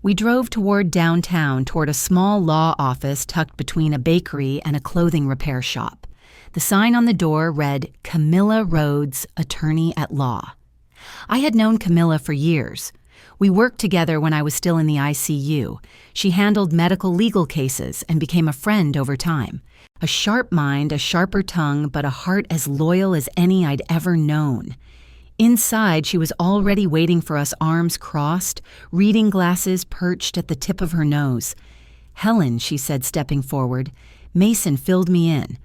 We drove toward downtown toward a small law office tucked between a bakery and a clothing repair shop. The sign on the door read, "Camilla Rhodes, Attorney at Law." I had known Camilla for years. We worked together when I was still in the ICU. She handled medical legal cases and became a friend over time. A sharp mind, a sharper tongue, but a heart as loyal as any I'd ever known. Inside, she was already waiting for us, arms crossed, reading glasses perched at the tip of her nose. "Helen," she said, stepping forward. Mason filled me in.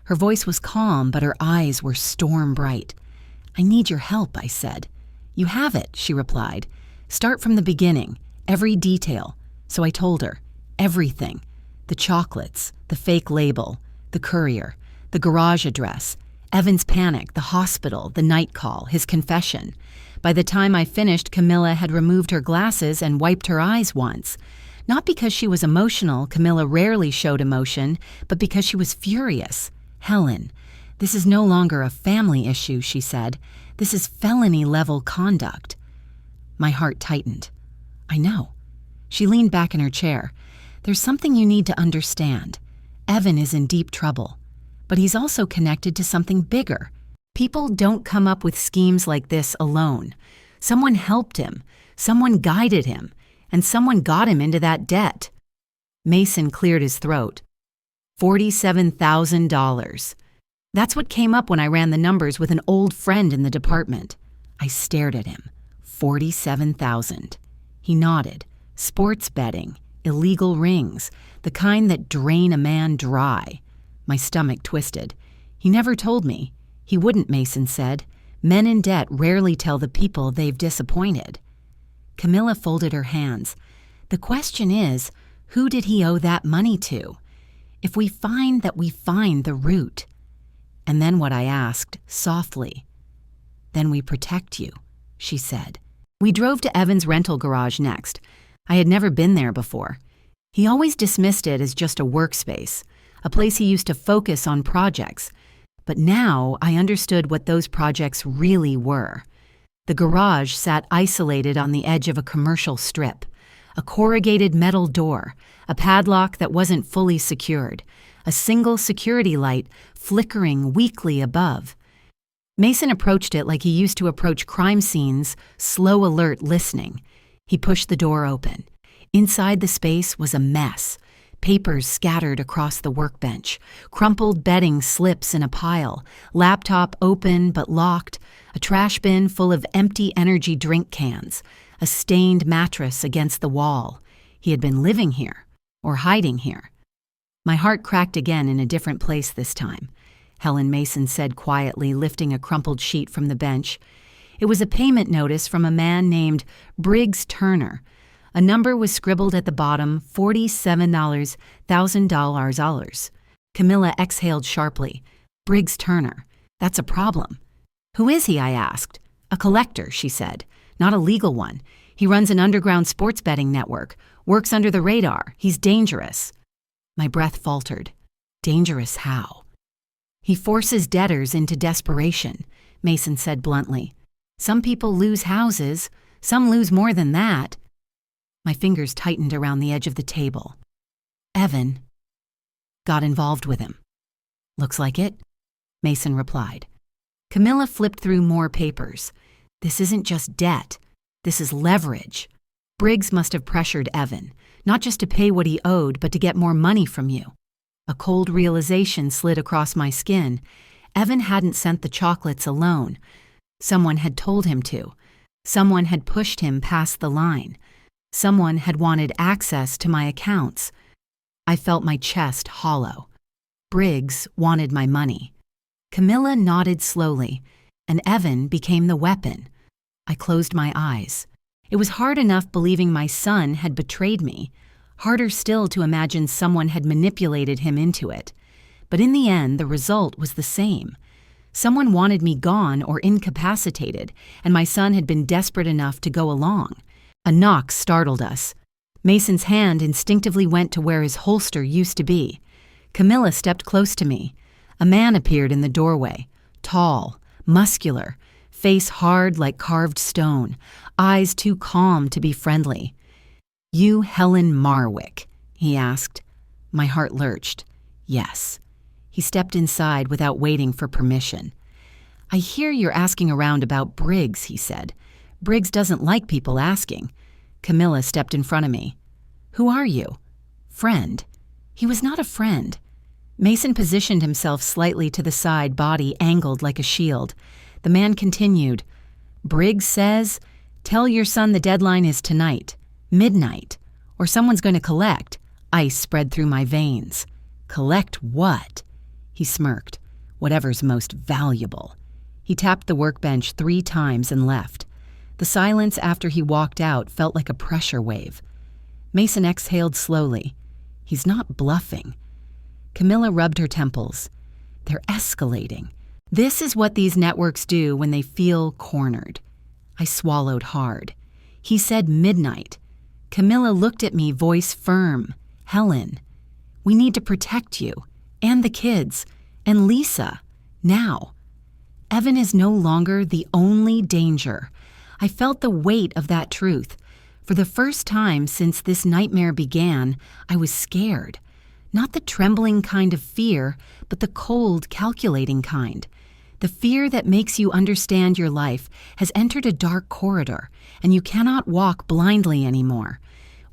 Her voice was calm, but her eyes were storm bright. "I need your help," I said. "You have it," she replied. "Start from the beginning, every detail." So I told her. Everything. The chocolates, the fake label, the courier, the garage address, Evan's panic, the hospital, the night call, his confession. By the time I finished, Camilla had removed her glasses and wiped her eyes once. Not because she was emotional, Camilla rarely showed emotion, but because she was furious. "Helen, this is no longer a family issue," she said. "This is felony-level conduct." My heart tightened. "I know." She leaned back in her chair. "There's something you need to understand. Evan is in deep trouble, but he's also connected to something bigger. People don't come up with schemes like this alone. Someone helped him, someone guided him, and someone got him into that debt." Mason cleared his throat. $47,000. That's what came up when I ran the numbers with an old friend in the department. I stared at him. 47,000. He nodded. Sports betting, illegal rings, the kind that drain a man dry. My stomach twisted. "He never told me." "He wouldn't," Mason said. "Men in debt rarely tell the people they've disappointed." Camilla folded her hands. "The question is, who did he owe that money to? If we find that we find the root." And then what I asked, softly. "Then we protect you," she said. We drove to Evan's rental garage next. I had never been there before. He always dismissed it as just a workspace, a place he used to focus on projects. But now I understood what those projects really were. The garage sat isolated on the edge of a commercial strip. A corrugated metal door, a padlock that wasn't fully secured, a single security light flickering weakly above. Mason approached it like he used to approach crime scenes, slow alert listening. He pushed the door open. Inside the space was a mess. Papers scattered across the workbench, crumpled bedding slips in a pile, laptop open but locked, a trash bin full of empty energy drink cans, a stained mattress against the wall. He had been living here, or hiding here. My heart cracked again in a different place this time. Helen, Mason said quietly, lifting a crumpled sheet from the bench. It was a payment notice from a man named Briggs Turner. A number was scribbled at the bottom, $47,000. Camilla exhaled sharply. Briggs Turner. That's a problem. "Who is he?" I asked. "A collector," she said. "Not a legal one. He runs an underground sports betting network, works under the radar. He's dangerous." My breath faltered. Dangerous how? "He forces debtors into desperation," Mason said bluntly. "Some people lose houses. Some lose more than that." My fingers tightened around the edge of the table. "Evan got involved with him." "Looks like it," Mason replied. Camilla flipped through more papers. This isn't just debt. This is leverage. Briggs must have pressured Evan, not just to pay what he owed, but to get more money from you. A cold realization slid across my skin. Evan hadn't sent the chocolates alone. Someone had told him to. Someone had pushed him past the line. Someone had wanted access to my accounts. I felt my chest hollow. Briggs wanted my money. Camilla nodded slowly, and Evan became the weapon. I closed my eyes. It was hard enough believing my son had betrayed me. Harder still to imagine someone had manipulated him into it. But in the end, the result was the same. Someone wanted me gone or incapacitated, and my son had been desperate enough to go along. A knock startled us. Mason's hand instinctively went to where his holster used to be. Camilla stepped close to me. A man appeared in the doorway, tall, muscular, face hard like carved stone, eyes too calm to be friendly. "You Helen Marwick?" he asked. My heart lurched. Yes. He stepped inside without waiting for permission. "I hear you're asking around about Briggs," he said. "Briggs doesn't like people asking." Camilla stepped in front of me. "Who are you?" "Friend." He was not a friend. Mason positioned himself slightly to the side, body angled like a shield. The man continued. "Briggs says, tell your son the deadline is tonight, midnight, or someone's going to collect." Ice spread through my veins. "Collect what?" He smirked. "Whatever's most valuable." He tapped the workbench 3 times and left. The silence after he walked out felt like a pressure wave. Mason exhaled slowly. He's not bluffing. Camilla rubbed her temples. They're escalating. This is what these networks do when they feel cornered. I swallowed hard. He said midnight. Camilla looked at me, voice firm. "Helen, we need to protect you, and the kids, and Lisa, now." Evan is no longer the only danger. I felt the weight of that truth. For the first time since this nightmare began, I was scared. Not the trembling kind of fear, but the cold, calculating kind. The fear that makes you understand your life has entered a dark corridor, and you cannot walk blindly anymore.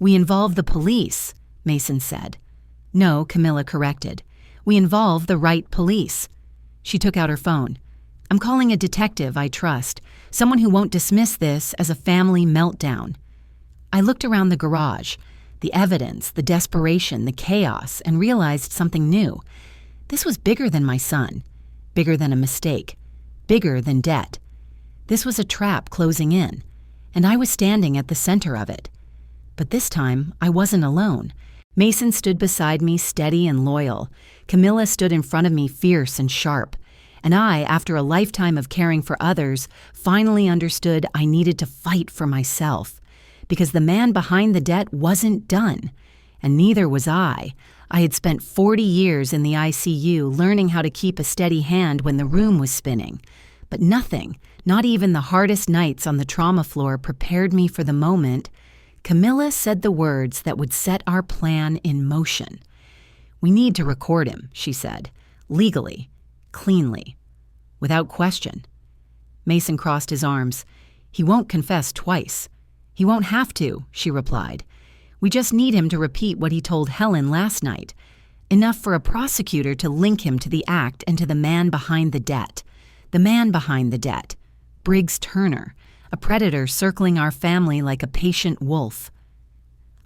"We involve the police," Mason said. "No," Camilla corrected. "We involve the right police." She took out her phone. "I'm calling a detective I trust, someone who won't dismiss this as a family meltdown." I looked around the garage, the evidence, the desperation, the chaos, and realized something new. This was bigger than my son, bigger than a mistake, bigger than debt. This was a trap closing in, and I was standing at the center of it. But this time, I wasn't alone. Mason stood beside me, steady and loyal. Camilla stood in front of me, fierce and sharp. And I, after a lifetime of caring for others, finally understood I needed to fight for myself. Because the man behind the debt wasn't done. And neither was I. I had spent 40 years in the ICU learning how to keep a steady hand when the room was spinning. But nothing, not even the hardest nights on the trauma floor, prepared me for the moment. Camilla said the words that would set our plan in motion. "We need to record him," she said. "Legally. Cleanly. Without question." Mason crossed his arms. "He won't confess twice." "He won't have to," she replied. "We just need him to repeat what he told Helen last night. Enough for a prosecutor to link him to the act and to the man behind the debt. The man behind the debt. Briggs Turner, a predator circling our family like a patient wolf."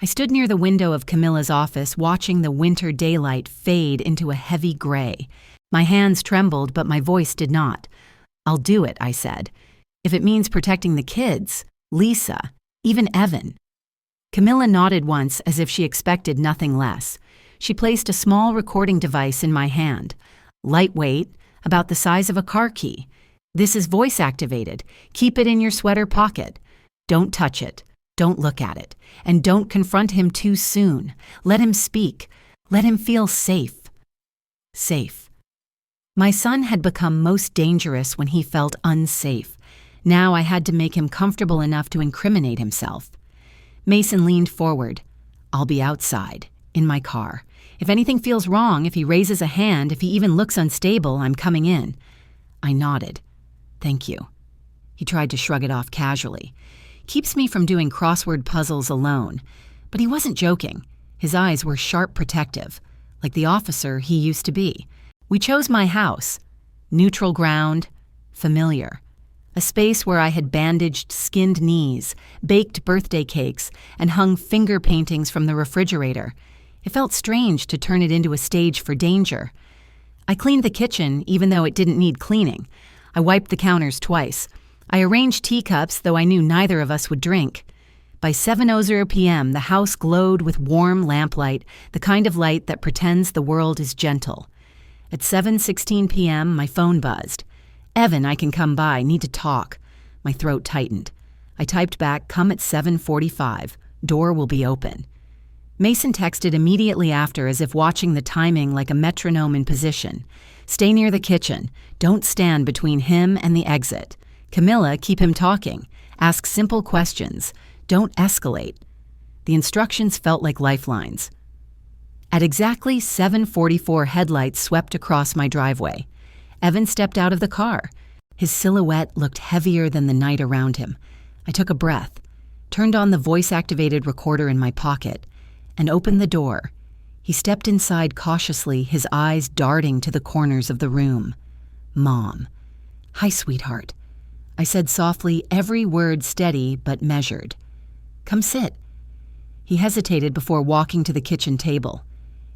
I stood near the window of Camilla's office, watching the winter daylight fade into a heavy gray. My hands trembled, but my voice did not. "I'll do it," I said. "If it means protecting the kids, Lisa, even Evan." Camilla nodded once as if she expected nothing less. She placed a small recording device in my hand. Lightweight, about the size of a car key. "This is voice activated. Keep it in your sweater pocket. Don't touch it. Don't look at it. And don't confront him too soon. Let him speak. Let him feel safe." Safe. My son had become most dangerous when he felt unsafe. Now I had to make him comfortable enough to incriminate himself. Mason leaned forward. "I'll be outside, in my car. If anything feels wrong, if he raises a hand, if he even looks unstable, I'm coming in." I nodded. "Thank you." He tried to shrug it off casually. Keeps me from doing crossword puzzles alone. But he wasn't joking. His eyes were sharp protective, like the officer he used to be. We chose my house. Neutral ground, familiar. A space where I had bandaged skinned knees, baked birthday cakes, and hung finger paintings from the refrigerator. It felt strange to turn it into a stage for danger. I cleaned the kitchen, even though it didn't need cleaning. I wiped the counters twice. I arranged teacups, though I knew neither of us would drink. By 7:00 p.m., the house glowed with warm lamplight, the kind of light that pretends the world is gentle. At 7:16 p.m., my phone buzzed. "Evan, I can come by. Need to talk." My throat tightened. I typed back, "Come at 7:45. Door will be open." Mason texted immediately after, as if watching the timing like a metronome in position. "Stay near the kitchen. Don't stand between him and the exit. Camilla, keep him talking. Ask simple questions. Don't escalate." The instructions felt like lifelines. At exactly 7:44, headlights swept across my driveway. Evan stepped out of the car. His silhouette looked heavier than the night around him. I took a breath, turned on the voice-activated recorder in my pocket, and opened the door. He stepped inside cautiously, his eyes darting to the corners of the room. "Mom." "Hi, sweetheart." I said softly, every word steady but measured. "Come sit." He hesitated before walking to the kitchen table.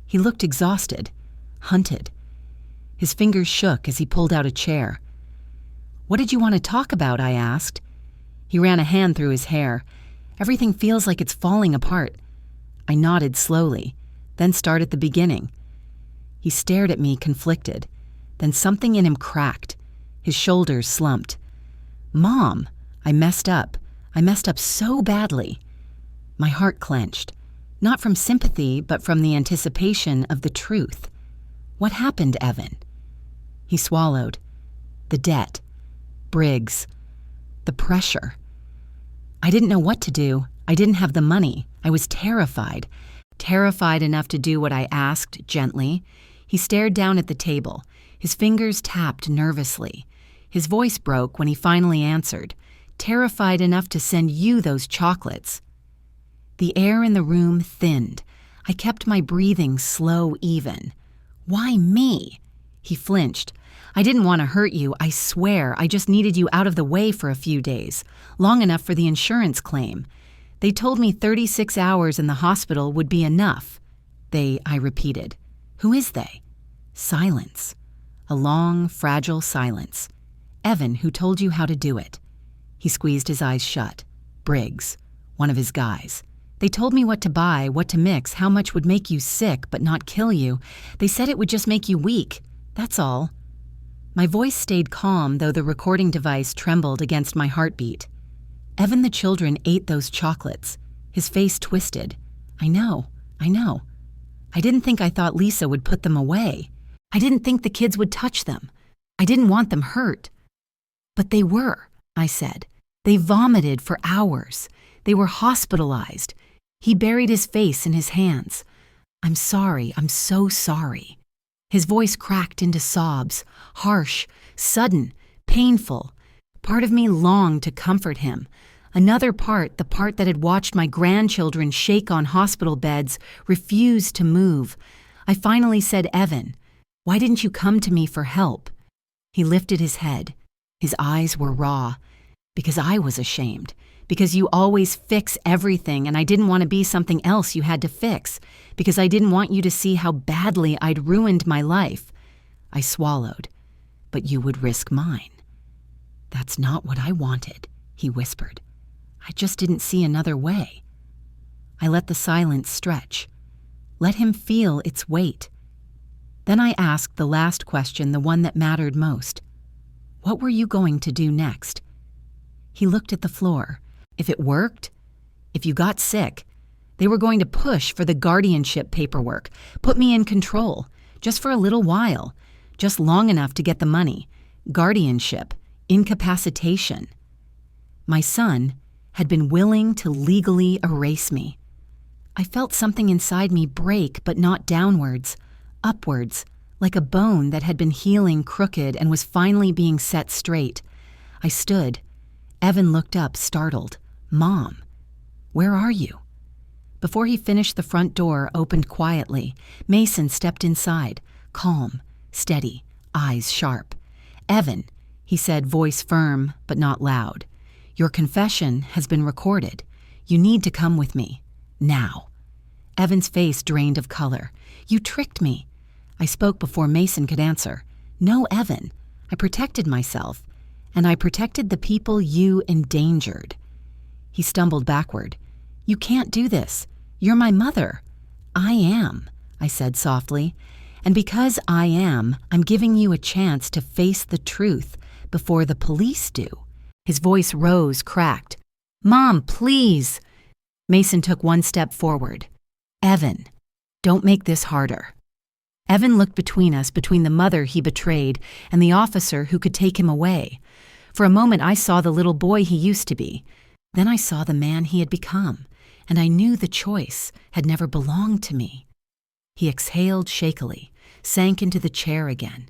He looked exhausted, hunted. His fingers shook as he pulled out a chair. "What did you want to talk about?" I asked. He ran a hand through his hair. "Everything feels like it's falling apart." I nodded slowly, then started at the beginning. He stared at me, conflicted. Then something in him cracked. His shoulders slumped. "Mom, I messed up. I messed up so badly." My heart clenched, not from sympathy, but from the anticipation of the truth. "What happened, Evan?" He swallowed. "The debt. Briggs. The pressure." I didn't know what to do. I didn't have the money. I was terrified. Terrified enough to do what I asked, gently. He stared down at the table. His fingers tapped nervously. His voice broke when he finally answered. "Terrified enough to send you those chocolates." The air in the room thinned. I kept my breathing slow, even. "Why me?" He flinched. "I didn't want to hurt you, I swear. I just needed you out of the way for a few days, long enough for the insurance claim. They told me 36 hours in the hospital would be enough." "They," I repeated. "Who is they?" Silence. A long, fragile silence. "Evan, who told you how to do it." He squeezed his eyes shut. "Briggs, one of his guys. They told me what to buy, what to mix, how much would make you sick but not kill you. They said it would just make you weak. That's all." My voice stayed calm, though the recording device trembled against my heartbeat. "Evan, the children ate those chocolates." His face twisted. I know. I didn't think I thought Lisa would put them away. I didn't think the kids would touch them. I didn't want them hurt. But they were," I said. "They vomited for hours. They were hospitalized." He buried his face in his hands. "I'm sorry. I'm so sorry." His voice cracked into sobs, harsh, sudden, painful. Part of me longed to comfort him. Another part, the part that had watched my grandchildren shake on hospital beds, refused to move. I finally said, "Evan, why didn't you come to me for help?" He lifted his head. His eyes were raw. "Because I was ashamed. Because you always fix everything, and I didn't want to be something else you had to fix. Because I didn't want you to see how badly I'd ruined my life." I swallowed. "But you would risk mine." "That's not what I wanted," he whispered. "I just didn't see another way." I let the silence stretch. Let him feel its weight. Then I asked the last question, the one that mattered most. "What were you going to do next?" He looked at the floor. "If it worked, if you got sick, they were going to push for the guardianship paperwork, put me in control, just for a little while, just long enough to get the money. Guardianship, incapacitation." My son had been willing to legally erase me. I felt something inside me break, but not downwards, upwards, like a bone that had been healing crooked and was finally being set straight. I stood. Evan looked up, startled. "Mom, where are you?" Before he finished, the front door opened quietly. Mason stepped inside, calm, steady, eyes sharp. "Evan," he said, voice firm but not loud, "your confession has been recorded. You need to come with me. Now." Evan's face drained of color. "You tricked me." I spoke before Mason could answer. "No, Evan. I protected myself, and I protected the people you endangered." He stumbled backward. "You can't do this. You're my mother." "I am," I said softly. "And because I am, I'm giving you a chance to face the truth before the police do." His voice rose, cracked. "Mom, please." Mason took one step forward. "Evan, don't make this harder." Evan looked between us, between the mother he betrayed and the officer who could take him away. For a moment I saw the little boy he used to be. Then I saw the man he had become, and I knew the choice had never belonged to me. He exhaled shakily, sank into the chair again,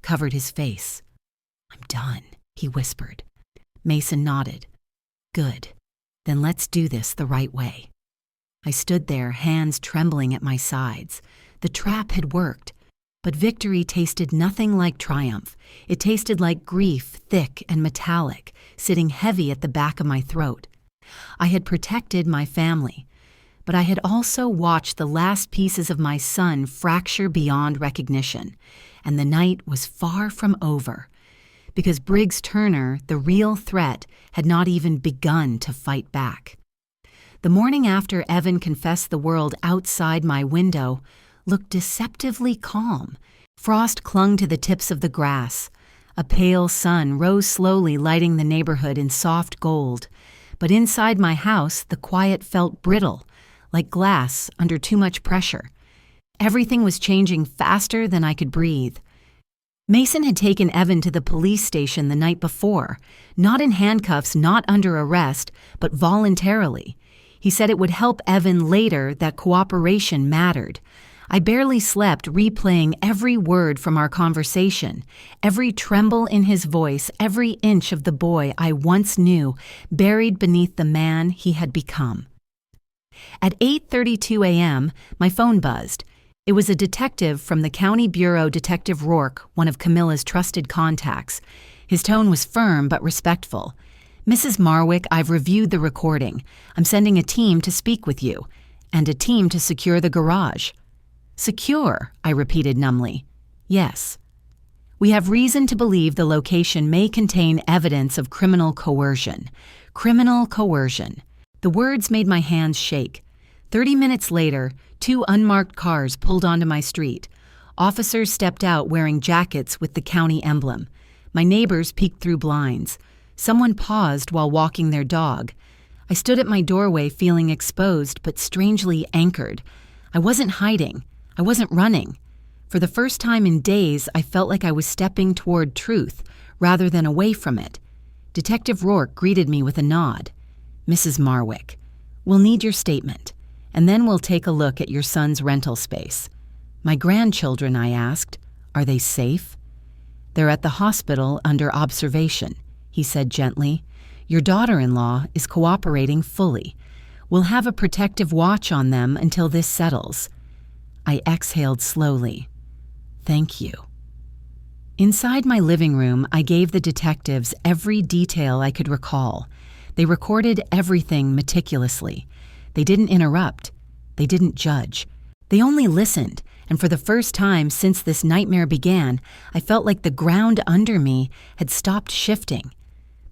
covered his face. "I'm done," he whispered. Mason nodded. "Good. Then let's do this the right way." I stood there, hands trembling at my sides. The trap had worked, but victory tasted nothing like triumph. It tasted like grief, thick and metallic, sitting heavy at the back of my throat. I had protected my family, but I had also watched the last pieces of my son fracture beyond recognition, and the night was far from over, because Briggs Turner, the real threat, had not even begun to fight back. The morning after Evan confessed the world outside my window looked deceptively calm. Frost clung to the tips of the grass. A pale sun rose slowly, lighting the neighborhood in soft gold. But inside my house, the quiet felt brittle, like glass under too much pressure. Everything was changing faster than I could breathe. Mason had taken Evan to the police station the night before, not in handcuffs, not under arrest, but voluntarily. He said it would help Evan later that cooperation mattered. I barely slept, replaying every word from our conversation, every tremble in his voice, every inch of the boy I once knew buried beneath the man he had become. At 8:32 a.m., my phone buzzed. It was a detective from the County Bureau, Detective Rourke, one of Camilla's trusted contacts. His tone was firm but respectful. "Mrs. Marwick, I've reviewed the recording. I'm sending a team to speak with you, and a team to secure the garage." "Secure," I repeated numbly. "Yes. We have reason to believe the location may contain evidence of criminal coercion." Criminal coercion. The words made my hands shake. 30 minutes later, 2 unmarked cars pulled onto my street. Officers stepped out wearing jackets with the county emblem. My neighbors peeked through blinds. Someone paused while walking their dog. I stood at my doorway feeling exposed but strangely anchored. I wasn't hiding. I wasn't running. For the first time in days, I felt like I was stepping toward truth rather than away from it. Detective Rourke greeted me with a nod. "Mrs. Marwick, we'll need your statement, and then we'll take a look at your son's rental space." "My grandchildren," I asked, "are they safe?" "They're at the hospital under observation," he said gently. "Your daughter-in-law is cooperating fully. We'll have a protective watch on them until this settles." I exhaled slowly. "Thank you." Inside my living room, I gave the detectives every detail I could recall. They recorded everything meticulously. They didn't interrupt. They didn't judge. They only listened, and for the first time since this nightmare began, I felt like the ground under me had stopped shifting.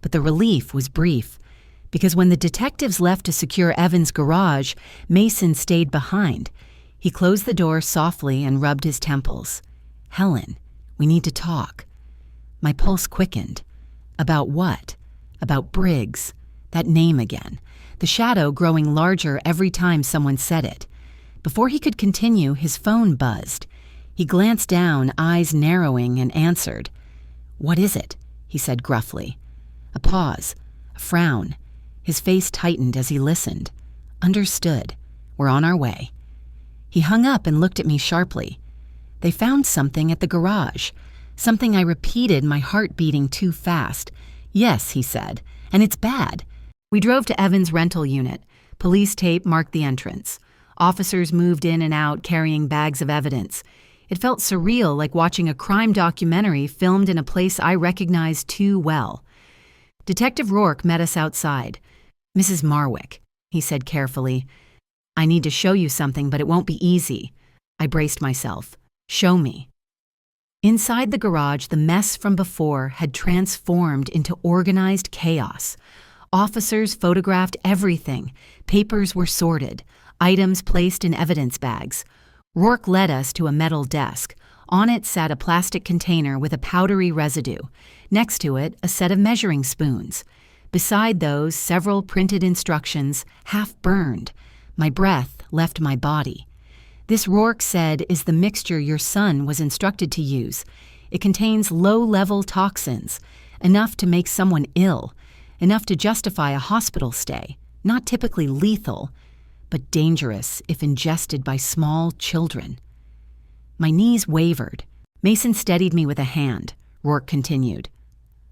But the relief was brief, because when the detectives left to secure Evan's garage, Mason stayed behind. He closed the door softly and rubbed his temples. "Helen, we need to talk." My pulse quickened. About what? About Briggs. That name again. The shadow growing larger every time someone said it. Before he could continue, his phone buzzed. He glanced down, eyes narrowing, and answered. "What is it?" he said gruffly. A pause. A frown. His face tightened as he listened. "Understood. We're on our way." He hung up and looked at me sharply. "They found something at the garage." Something I repeated, my heart beating too fast. "Yes," he said, And it's bad. We drove to Evan's rental unit. Police tape marked the entrance. Officers moved in and out carrying bags of evidence. It felt surreal, like watching a crime documentary filmed in a place I recognized too well. Detective Rourke met us outside. "Mrs. Marwick," he said carefully, "I need to show you something, but it won't be easy." I braced myself. "Show me." Inside the garage, the mess from before had transformed into organized chaos. Officers photographed everything. Papers were sorted. Items placed in evidence bags. Rourke led us to a metal desk. On it sat a plastic container with a powdery residue. Next to it, a set of measuring spoons. Beside those, several printed instructions, half burned. My breath left my body. "This," Rourke said, "is the mixture your son was instructed to use. It contains low-level toxins, enough to make someone ill, enough to justify a hospital stay, not typically lethal, but dangerous if ingested by small children." My knees wavered. Mason steadied me with a hand. Rourke continued.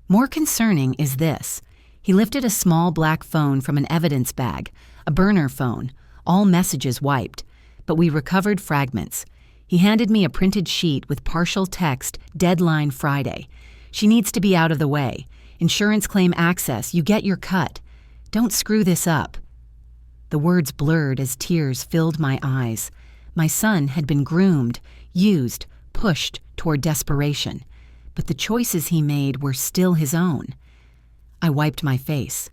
"More concerning is this." He lifted a small black phone from an evidence bag, a burner phone, all messages wiped, but we recovered fragments. He handed me a printed sheet with partial text, deadline Friday. "She needs to be out of the way. Insurance claim access, you get your cut. Don't screw this up." The words blurred as tears filled my eyes. My son had been groomed, used, pushed toward desperation, but the choices he made were still his own. I wiped my face.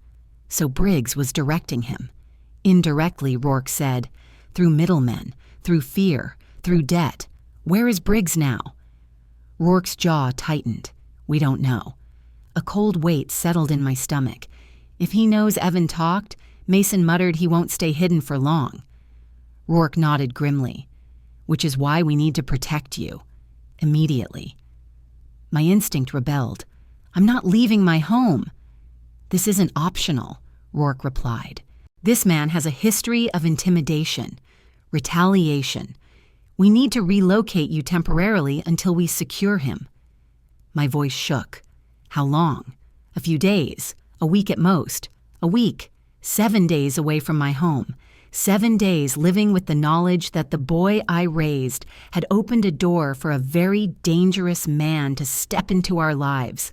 So Briggs was directing him. Indirectly, Rourke said, through middlemen, through fear, through debt. Where is Briggs now? Rourke's jaw tightened. We don't know. A cold weight settled in my stomach. If he knows Evan talked, Mason muttered he won't stay hidden for long. Rourke nodded grimly. "Which is why we need to protect you. Immediately." My instinct rebelled. "I'm not leaving my home." "This isn't optional," Rourke replied. "This man has a history of intimidation, retaliation. We need to relocate you temporarily until we secure him." My voice shook. "How long? A few days, a week at most. A week, 7 days away from my home. 7 days living with the knowledge that the boy I raised had opened a door for a very dangerous man to step into our lives."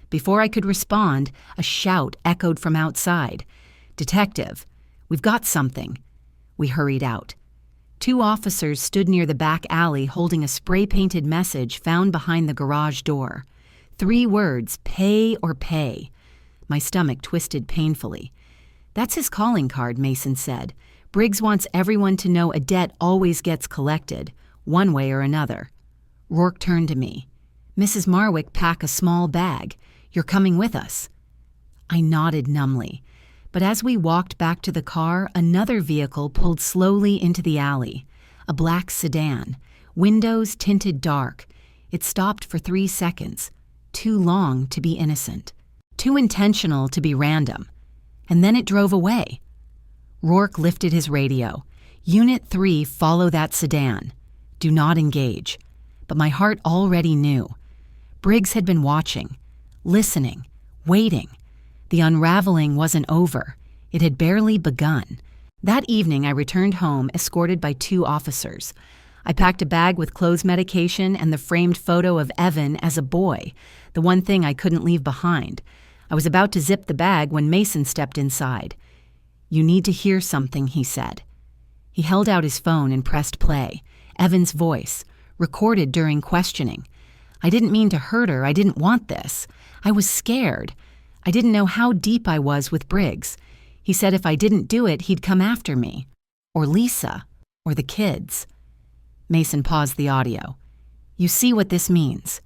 Before I could respond, a shout echoed from outside. "Detective, we've got something." We hurried out. 2 officers stood near the back alley holding a spray-painted message found behind the garage door. 3 words, "Pay or pay." My stomach twisted painfully. "That's his calling card," Mason said. "Briggs wants everyone to know a debt always gets collected, one way or another." Rourke turned to me. "Mrs. Marwick, pack a small bag. You're coming with us." I nodded numbly. But as we walked back to the car, another vehicle pulled slowly into the alley. A black sedan, windows tinted dark. It stopped for 3 seconds. Too long to be innocent. Too intentional to be random. And then it drove away. Rourke lifted his radio. "Unit 3, follow that sedan. Do not engage." But my heart already knew. Briggs had been watching, listening, waiting. The unraveling wasn't over. It had barely begun. That evening, I returned home escorted by 2 officers. I packed a bag with clothes medication and the framed photo of Evan as a boy, the one thing I couldn't leave behind. I was about to zip the bag when Mason stepped inside. "You need to hear something," he said. He held out his phone and pressed play. Evan's voice, recorded during questioning. I didn't mean to hurt her. I didn't want this. I was scared. I didn't know how deep I was with Briggs. He said if I didn't do it, he'd come after me. Or Lisa. Or the kids. Mason paused the audio. "You see what this means?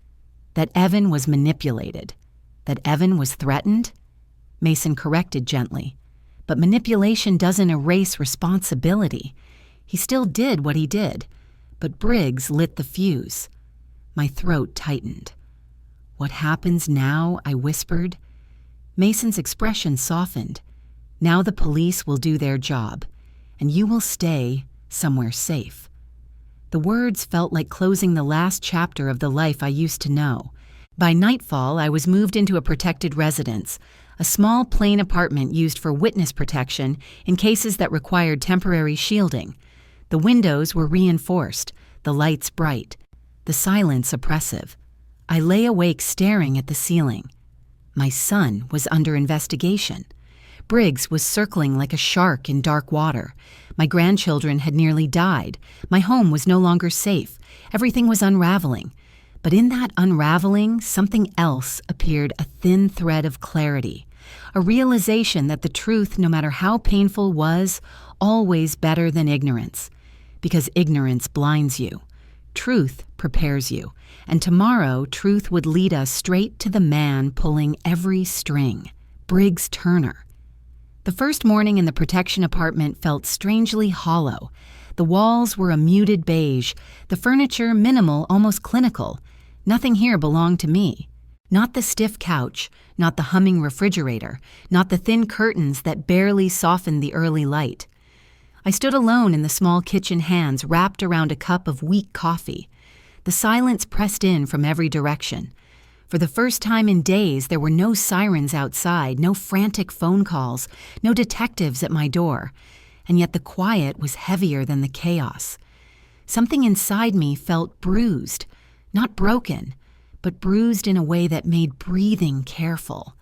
That Evan was manipulated. That Evan was threatened?" Mason corrected gently. "But manipulation doesn't erase responsibility. He still did what he did. But Briggs lit the fuse." My throat tightened. "What happens now?" I whispered. Mason's expression softened. "Now the police will do their job, and you will stay somewhere safe." The words felt like closing the last chapter of the life I used to know. By nightfall, I was moved into a protected residence, a small plain apartment used for witness protection in cases that required temporary shielding. The windows were reinforced, the lights bright, the silence oppressive. I lay awake staring at the ceiling. My son was under investigation. Briggs was circling like a shark in dark water. My grandchildren had nearly died. My home was no longer safe. Everything was unraveling. But in that unraveling, something else appeared, a thin thread of clarity. A realization that the truth, no matter how painful, was always better than ignorance. Because ignorance blinds you. Truth prepares you. And tomorrow, truth would lead us straight to the man pulling every string, Briggs Turner. The first morning in the protection apartment felt strangely hollow. The walls were a muted beige, the furniture minimal, almost clinical. Nothing here belonged to me. Not the stiff couch, not the humming refrigerator, not the thin curtains that barely softened the early light. I stood alone in the small kitchen, hands wrapped around a cup of weak coffee. The silence pressed in from every direction. For the first time in days, there were no sirens outside, no frantic phone calls, no detectives at my door. And yet the quiet was heavier than the chaos. Something inside me felt bruised, not broken, but bruised in a way that made breathing careful.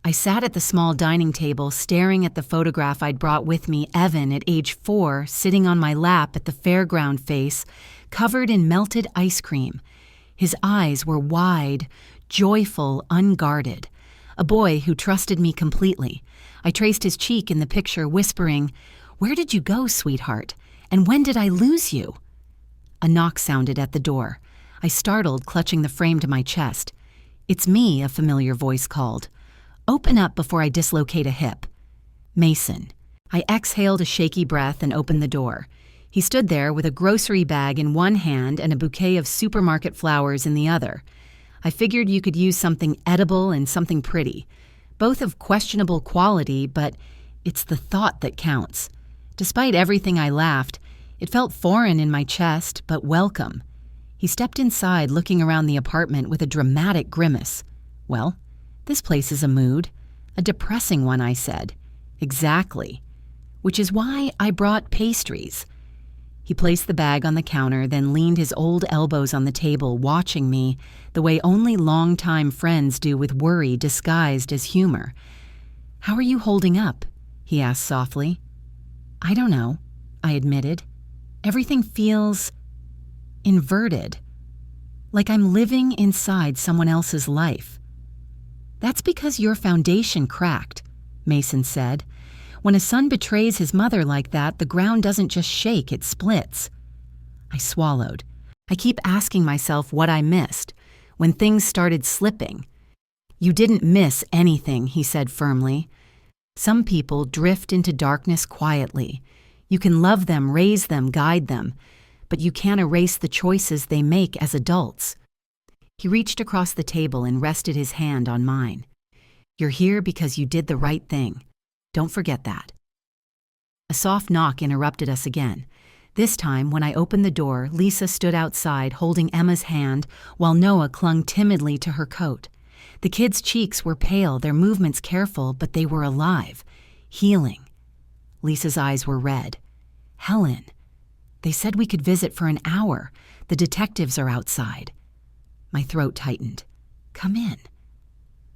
I sat at the small dining table, staring at the photograph I'd brought with me, Evan, at age 4, sitting on my lap at the fairground face, covered in melted ice cream. His eyes were wide, joyful, unguarded. A boy who trusted me completely. I traced his cheek in the picture, whispering, "Where did you go, sweetheart? And when did I lose you?" A knock sounded at the door. I startled, clutching the frame to my chest. "It's me," a familiar voice called. "Open up before I dislocate a hip." Mason. I exhaled a shaky breath and opened the door. He stood there with a grocery bag in one hand and a bouquet of supermarket flowers in the other. I figured you could use something edible and something pretty. Both of questionable quality, but it's the thought that counts. Despite everything, I laughed. It felt foreign in my chest, but welcome. He stepped inside, looking around the apartment with a dramatic grimace. "Well, this place is a mood. A depressing one," I said. "Exactly. Which is why I brought pastries." He placed the bag on the counter, then leaned his old elbows on the table, watching me the way only longtime friends do, with worry disguised as humor. "How are you holding up?" he asked softly. "I don't know," I admitted. "Everything feels inverted, like I'm living inside someone else's life." "That's because your foundation cracked," Mason said. "When a son betrays his mother like that, the ground doesn't just shake, it splits." I swallowed. I keep asking myself what I missed, when things started slipping. "You didn't miss anything," he said firmly. "Some people drift into darkness quietly. You can love them, raise them, guide them, but you can't erase the choices they make as adults." He reached across the table and rested his hand on mine. "You're here because you did the right thing. Don't forget that." A soft knock interrupted us again. This time, when I opened the door, Lisa stood outside holding Emma's hand while Noah clung timidly to her coat. The kids' cheeks were pale, their movements careful, but they were alive, healing. Lisa's eyes were red. "Helen, they said we could visit for an hour. The detectives are outside." My throat tightened. "Come in."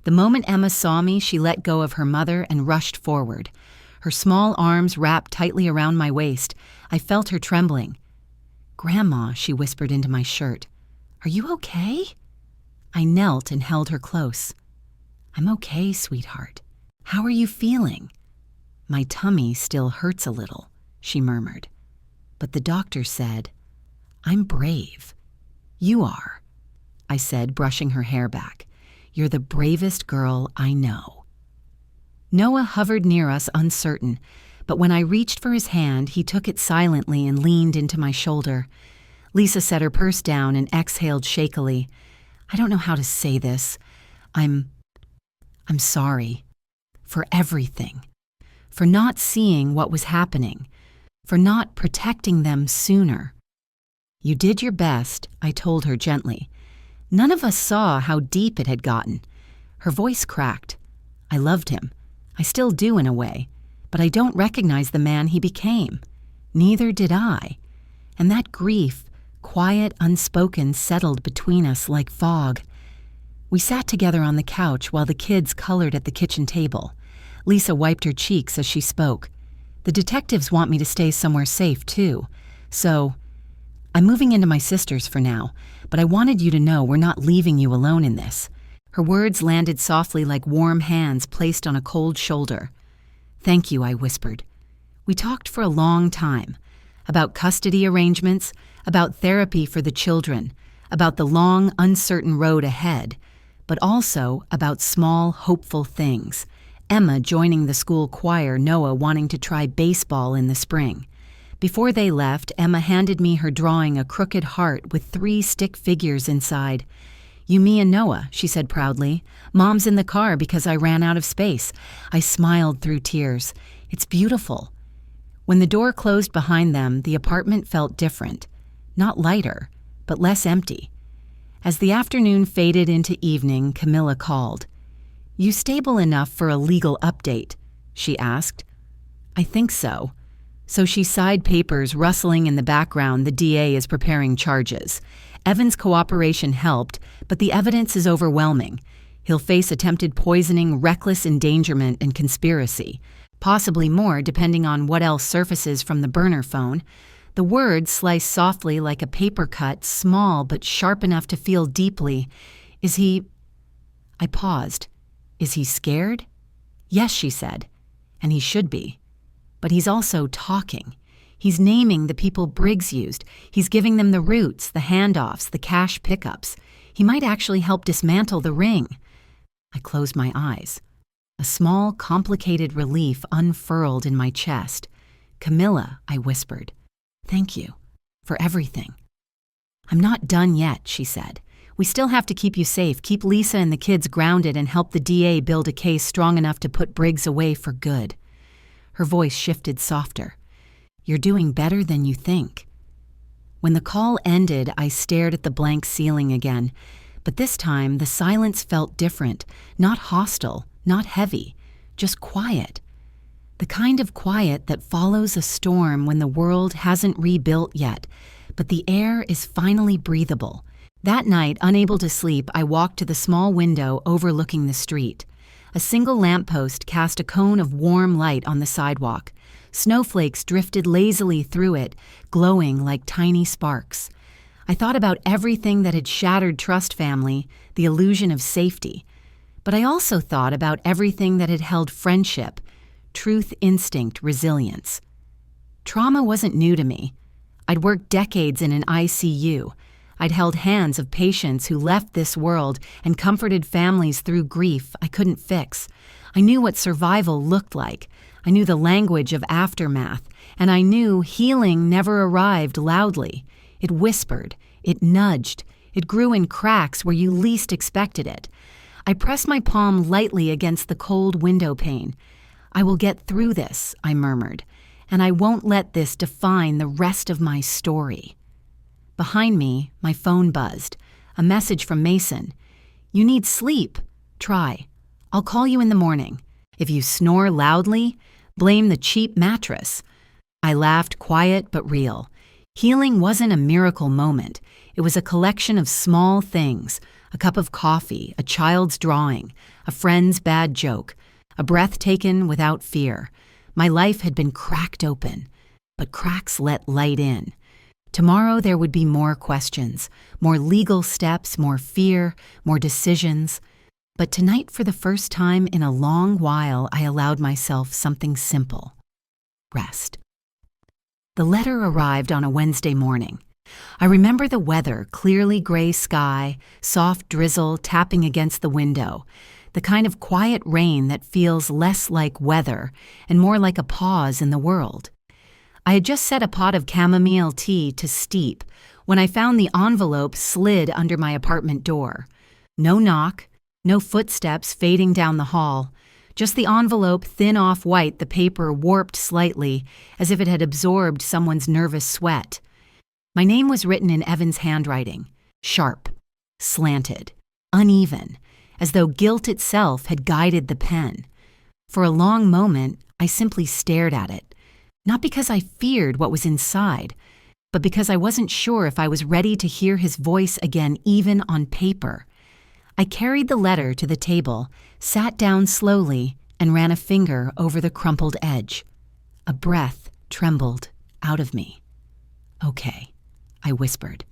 The moment Emma saw me, she let go of her mother and rushed forward. Her small arms wrapped tightly around my waist. I felt her trembling. "Grandma," she whispered into my shirt. "Are you okay?" I knelt and held her close. "I'm okay, sweetheart. How are you feeling?" "My tummy still hurts a little," she murmured. "But the doctor said, I'm brave." "You are," I said, brushing her hair back. "You're the bravest girl I know." Noah hovered near us, uncertain, but when I reached for his hand, he took it silently and leaned into my shoulder. Lisa set her purse down and exhaled shakily. "I don't know how to say this. I'm sorry. For everything. For not seeing what was happening. For not protecting them sooner." "You did your best," I told her gently. "None of us saw how deep it had gotten." Her voice cracked. I loved him. I still do in a way, but I don't recognize the man he became. Neither did I. And that grief, quiet, unspoken, settled between us like fog. We sat together on the couch while the kids colored at the kitchen table. Lisa wiped her cheeks as she spoke. The detectives want me to stay somewhere safe, too. So, I'm moving into my sister's for now, but I wanted you to know we're not leaving you alone in this. Her words landed softly like warm hands placed on a cold shoulder. Thank you, I whispered. We talked for a long time. About custody arrangements, about therapy for the children, about the long, uncertain road ahead, but also about small, hopeful things. Emma joining the school choir, Noah wanting to try baseball in the spring. Before they left, Emma handed me her drawing, a crooked heart with 3 stick figures inside. You, me, and Noah, she said proudly. Mom's in the car because I ran out of space. I smiled through tears. It's beautiful. When the door closed behind them, the apartment felt different. Not lighter, but less empty. As the afternoon faded into evening, Camilla called. You stable enough for a legal update? She asked. I think so. So she sighed, papers rustling in the background. The DA is preparing charges. Evan's cooperation helped, but the evidence is overwhelming. He'll face attempted poisoning, reckless endangerment, and conspiracy. Possibly more, depending on what else surfaces from the burner phone. The words sliced softly like a paper cut, small but sharp enough to feel deeply. Is he... I paused. Is he scared? Yes, she said. And he should be. But he's also talking. He's naming the people Briggs used. He's giving them the routes, the handoffs, the cash pickups. He might actually help dismantle the ring. I closed my eyes. A small, complicated relief unfurled in my chest. Camilla, I whispered. Thank you. For everything. I'm not done yet, she said. We still have to keep you safe, keep Lisa and the kids grounded, and help the DA build a case strong enough to put Briggs away for good. Her voice shifted softer. You're doing better than you think. When the call ended, I stared at the blank ceiling again, but this time the silence felt different, not hostile, not heavy, just quiet. The kind of quiet that follows a storm when the world hasn't rebuilt yet, but the air is finally breathable. That night, unable to sleep, I walked to the small window overlooking the street. A single lamppost cast a cone of warm light on the sidewalk. Snowflakes drifted lazily through it, glowing like tiny sparks. I thought about everything that had shattered Trust Family, the illusion of safety. But I also thought about everything that had held friendship, truth, instinct, resilience. Trauma wasn't new to me. I'd worked decades in an ICU. I'd held hands of patients who left this world and comforted families through grief I couldn't fix. I knew what survival looked like. I knew the language of aftermath, and I knew healing never arrived loudly. It whispered, it nudged, it grew in cracks where you least expected it. I pressed my palm lightly against the cold window pane. I will get through this, I murmured, and I won't let this define the rest of my story. Behind me, my phone buzzed. A message from Mason. You need sleep. Try. I'll call you in the morning. If you snore loudly, blame the cheap mattress. I laughed, quiet but real. Healing wasn't a miracle moment. It was a collection of small things. A cup of coffee, a child's drawing, a friend's bad joke, a breath taken without fear. My life had been cracked open, but cracks let light in. Tomorrow there would be more questions, more legal steps, more fear, more decisions. But tonight, for the first time in a long while, I allowed myself something simple. Rest. The letter arrived on a Wednesday morning. I remember the weather, clearly gray sky, soft drizzle tapping against the window, the kind of quiet rain that feels less like weather and more like a pause in the world. I had just set a pot of chamomile tea to steep when I found the envelope slid under my apartment door. No knock, no footsteps fading down the hall, just the envelope thin off-white, the paper warped slightly as if it had absorbed someone's nervous sweat. My name was written in Evan's handwriting, sharp, slanted, uneven, as though guilt itself had guided the pen. For a long moment, I simply stared at it, not because I feared what was inside, but because I wasn't sure if I was ready to hear his voice again, even on paper. I carried the letter to the table, sat down slowly, and ran a finger over the crumpled edge. A breath trembled out of me. "Okay," I whispered.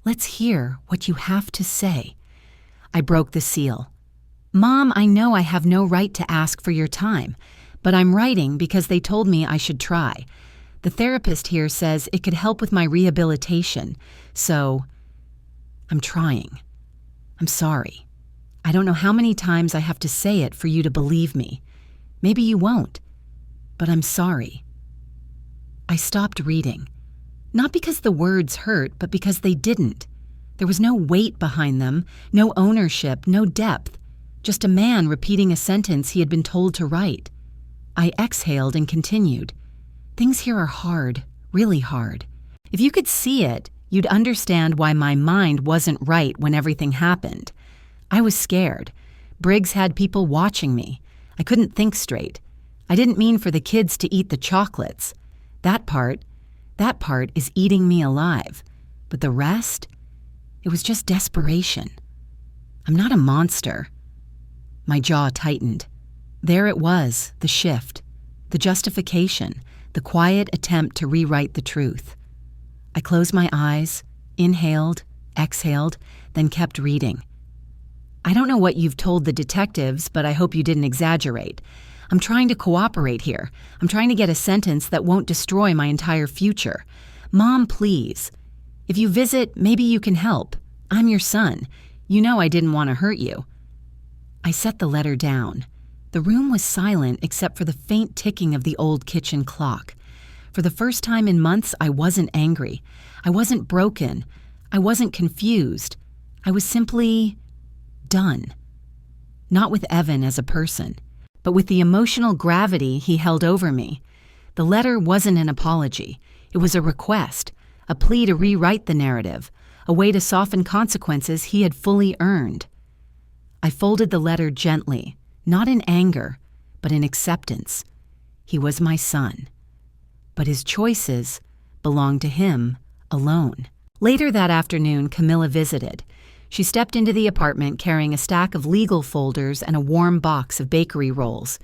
"Let's hear what you have to say." I broke the seal. "Mom, I know I have no right to ask for your time, but I'm writing because they told me I should try. The therapist here says it could help with my rehabilitation, so I'm trying. I'm sorry. I don't know how many times I have to say it for you to believe me. Maybe you won't, but I'm sorry." I stopped reading. Not because the words hurt, but because they didn't. There was no weight behind them, no ownership, no depth, just a man repeating a sentence he had been told to write. I exhaled and continued. "Things here are hard, really hard. If you could see it, you'd understand why my mind wasn't right when everything happened. I was scared. Briggs had people watching me. I couldn't think straight. I didn't mean for the kids to eat the chocolates. That part is eating me alive. But the rest? It was just desperation. I'm not a monster." My jaw tightened. There it was, the shift, the justification, the quiet attempt to rewrite the truth. I closed my eyes, inhaled, exhaled, then kept reading. "I don't know what you've told the detectives, but I hope you didn't exaggerate. I'm trying to cooperate here. I'm trying to get a sentence that won't destroy my entire future. Mom, please. If you visit, maybe you can help. I'm your son. You know I didn't want to hurt you." I set the letter down. The room was silent except for the faint ticking of the old kitchen clock. For the first time in months, I wasn't angry. I wasn't broken. I wasn't confused. I was simply done. Not with Evan as a person, but with the emotional gravity he held over me. The letter wasn't an apology. It was a request, a plea to rewrite the narrative, a way to soften consequences he had fully earned. I folded the letter gently, not in anger, but in acceptance. He was my son. But his choices belonged to him alone. Later that afternoon, Camilla visited. She stepped into the apartment carrying a stack of legal folders and a warm box of bakery rolls.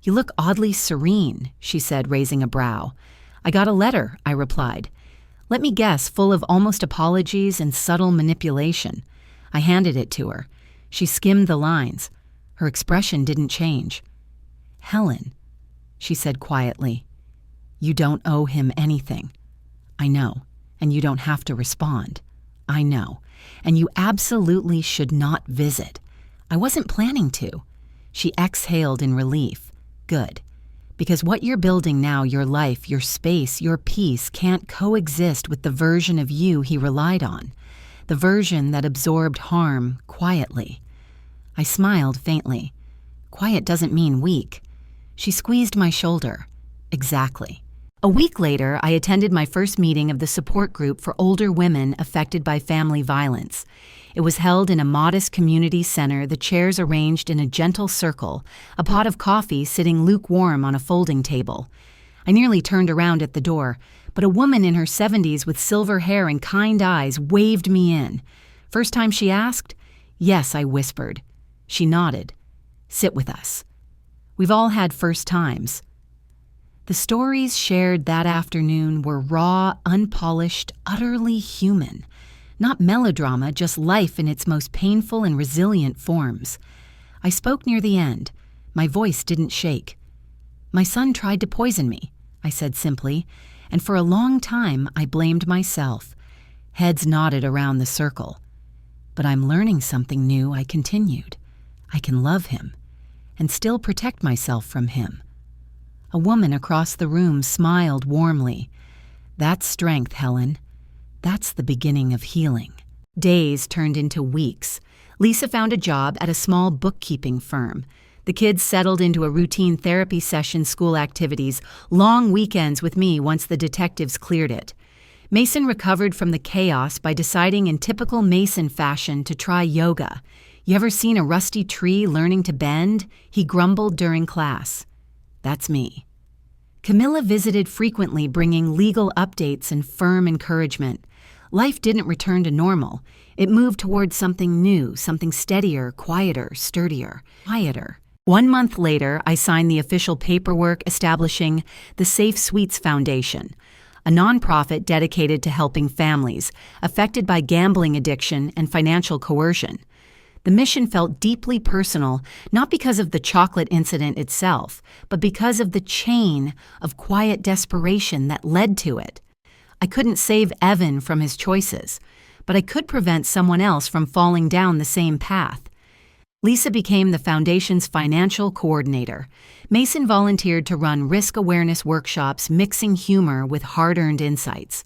"You look oddly serene," she said, raising a brow. "I got a letter," I replied. Let me guess, full of almost apologies and subtle manipulation. I handed it to her. She skimmed the lines. Her expression didn't change. "Helen," she said quietly, "you don't owe him anything. I know, and you don't have to respond. I know, and you absolutely should not visit. I wasn't planning to." She exhaled in relief. "Good. Because what you're building now, your life, your space, your peace, can't coexist with the version of you he relied on, the version that absorbed harm quietly." I smiled faintly. Quiet doesn't mean weak. She squeezed my shoulder. "Exactly." A week later, I attended my first meeting of the support group for older women affected by family violence. It was held in a modest community center, the chairs arranged in a gentle circle, a pot of coffee sitting lukewarm on a folding table. I nearly turned around at the door, but a woman in her 70s with silver hair and kind eyes waved me in. First time she asked? "Yes," I whispered. She nodded. "Sit with us." We've all had first times. The stories shared that afternoon were raw, unpolished, utterly human. Not melodrama, just life in its most painful and resilient forms. I spoke near the end. My voice didn't shake. "My son tried to poison me," I said simply, and for a long time I blamed myself. Heads nodded around the circle. "But I'm learning something new," I continued. "I can love him and still protect myself from him." A woman across the room smiled warmly. "That's strength, Helen. That's the beginning of healing." Days turned into weeks. Lisa found a job at a small bookkeeping firm. The kids settled into a routine therapy session, school activities, long weekends with me once the detectives cleared it. Mason recovered from the chaos by deciding in typical Mason fashion to try yoga. You ever seen a rusty tree learning to bend? He grumbled during class. That's me. Camilla visited frequently, bringing legal updates and firm encouragement. Life didn't return to normal. It moved towards something new, something steadier, quieter, sturdier, quieter. 1 month later, I signed the official paperwork establishing the Safe Suites Foundation, a nonprofit dedicated to helping families affected by gambling addiction and financial coercion. The mission felt deeply personal, not because of the chocolate incident itself, but because of the chain of quiet desperation that led to it. I couldn't save Evan from his choices, but I could prevent someone else from falling down the same path. Lisa became the foundation's financial coordinator. Mason volunteered to run risk awareness workshops, mixing humor with hard-earned insights.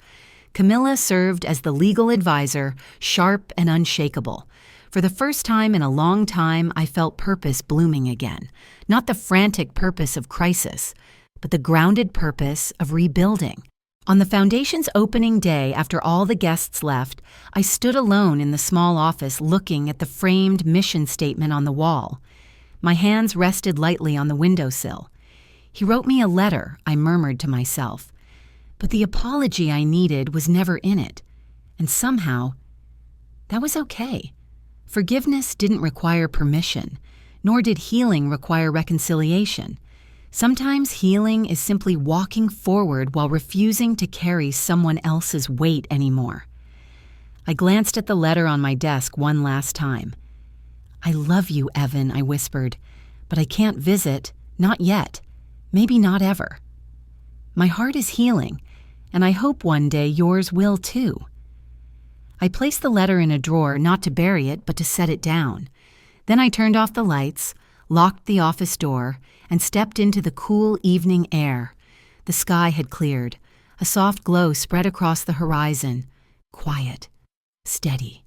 Camilla served as the legal advisor, sharp and unshakable. For the first time in a long time, I felt purpose blooming again. Not the frantic purpose of crisis, but the grounded purpose of rebuilding. On the foundation's opening day, after all the guests left, I stood alone in the small office looking at the framed mission statement on the wall. My hands rested lightly on the windowsill. He wrote me a letter, I murmured to myself. But the apology I needed was never in it. And somehow, that was okay. Forgiveness didn't require permission, nor did healing require reconciliation. Sometimes healing is simply walking forward while refusing to carry someone else's weight anymore. I glanced at the letter on my desk one last time. I love you, Evan, I whispered, but I can't visit, not yet, maybe not ever. My heart is healing, and I hope one day yours will too. I placed the letter in a drawer, not to bury it, but to set it down. Then I turned off the lights, locked the office door, and stepped into the cool evening air. The sky had cleared. A soft glow spread across the horizon. Quiet, steady,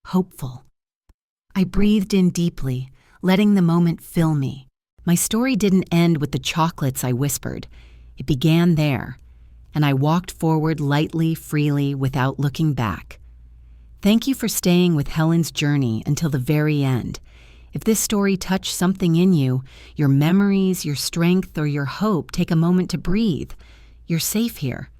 hopeful. I breathed in deeply, letting the moment fill me. My story didn't end with the chocolates, I whispered. It began there, and I walked forward lightly, freely, without looking back. Thank you for staying with Helen's journey until the very end. If this story touched something in you, your memories, your strength, or your hope, take a moment to breathe. You're safe here.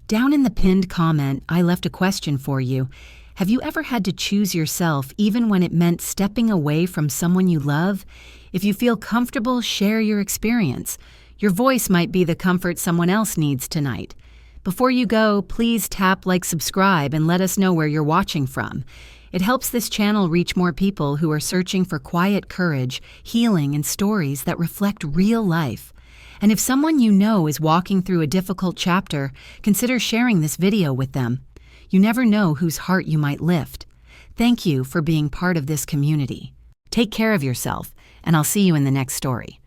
Down in the pinned comment, I left a question for you. Have you ever had to choose yourself even when it meant stepping away from someone you love? If you feel comfortable, share your experience. Your voice might be the comfort someone else needs tonight. Before you go, please tap like, subscribe, and let us know where you're watching from. It helps this channel reach more people who are searching for quiet courage, healing, and stories that reflect real life. And if someone you know is walking through a difficult chapter, consider sharing this video with them. You never know whose heart you might lift. Thank you for being part of this community. Take care of yourself, and I'll see you in the next story.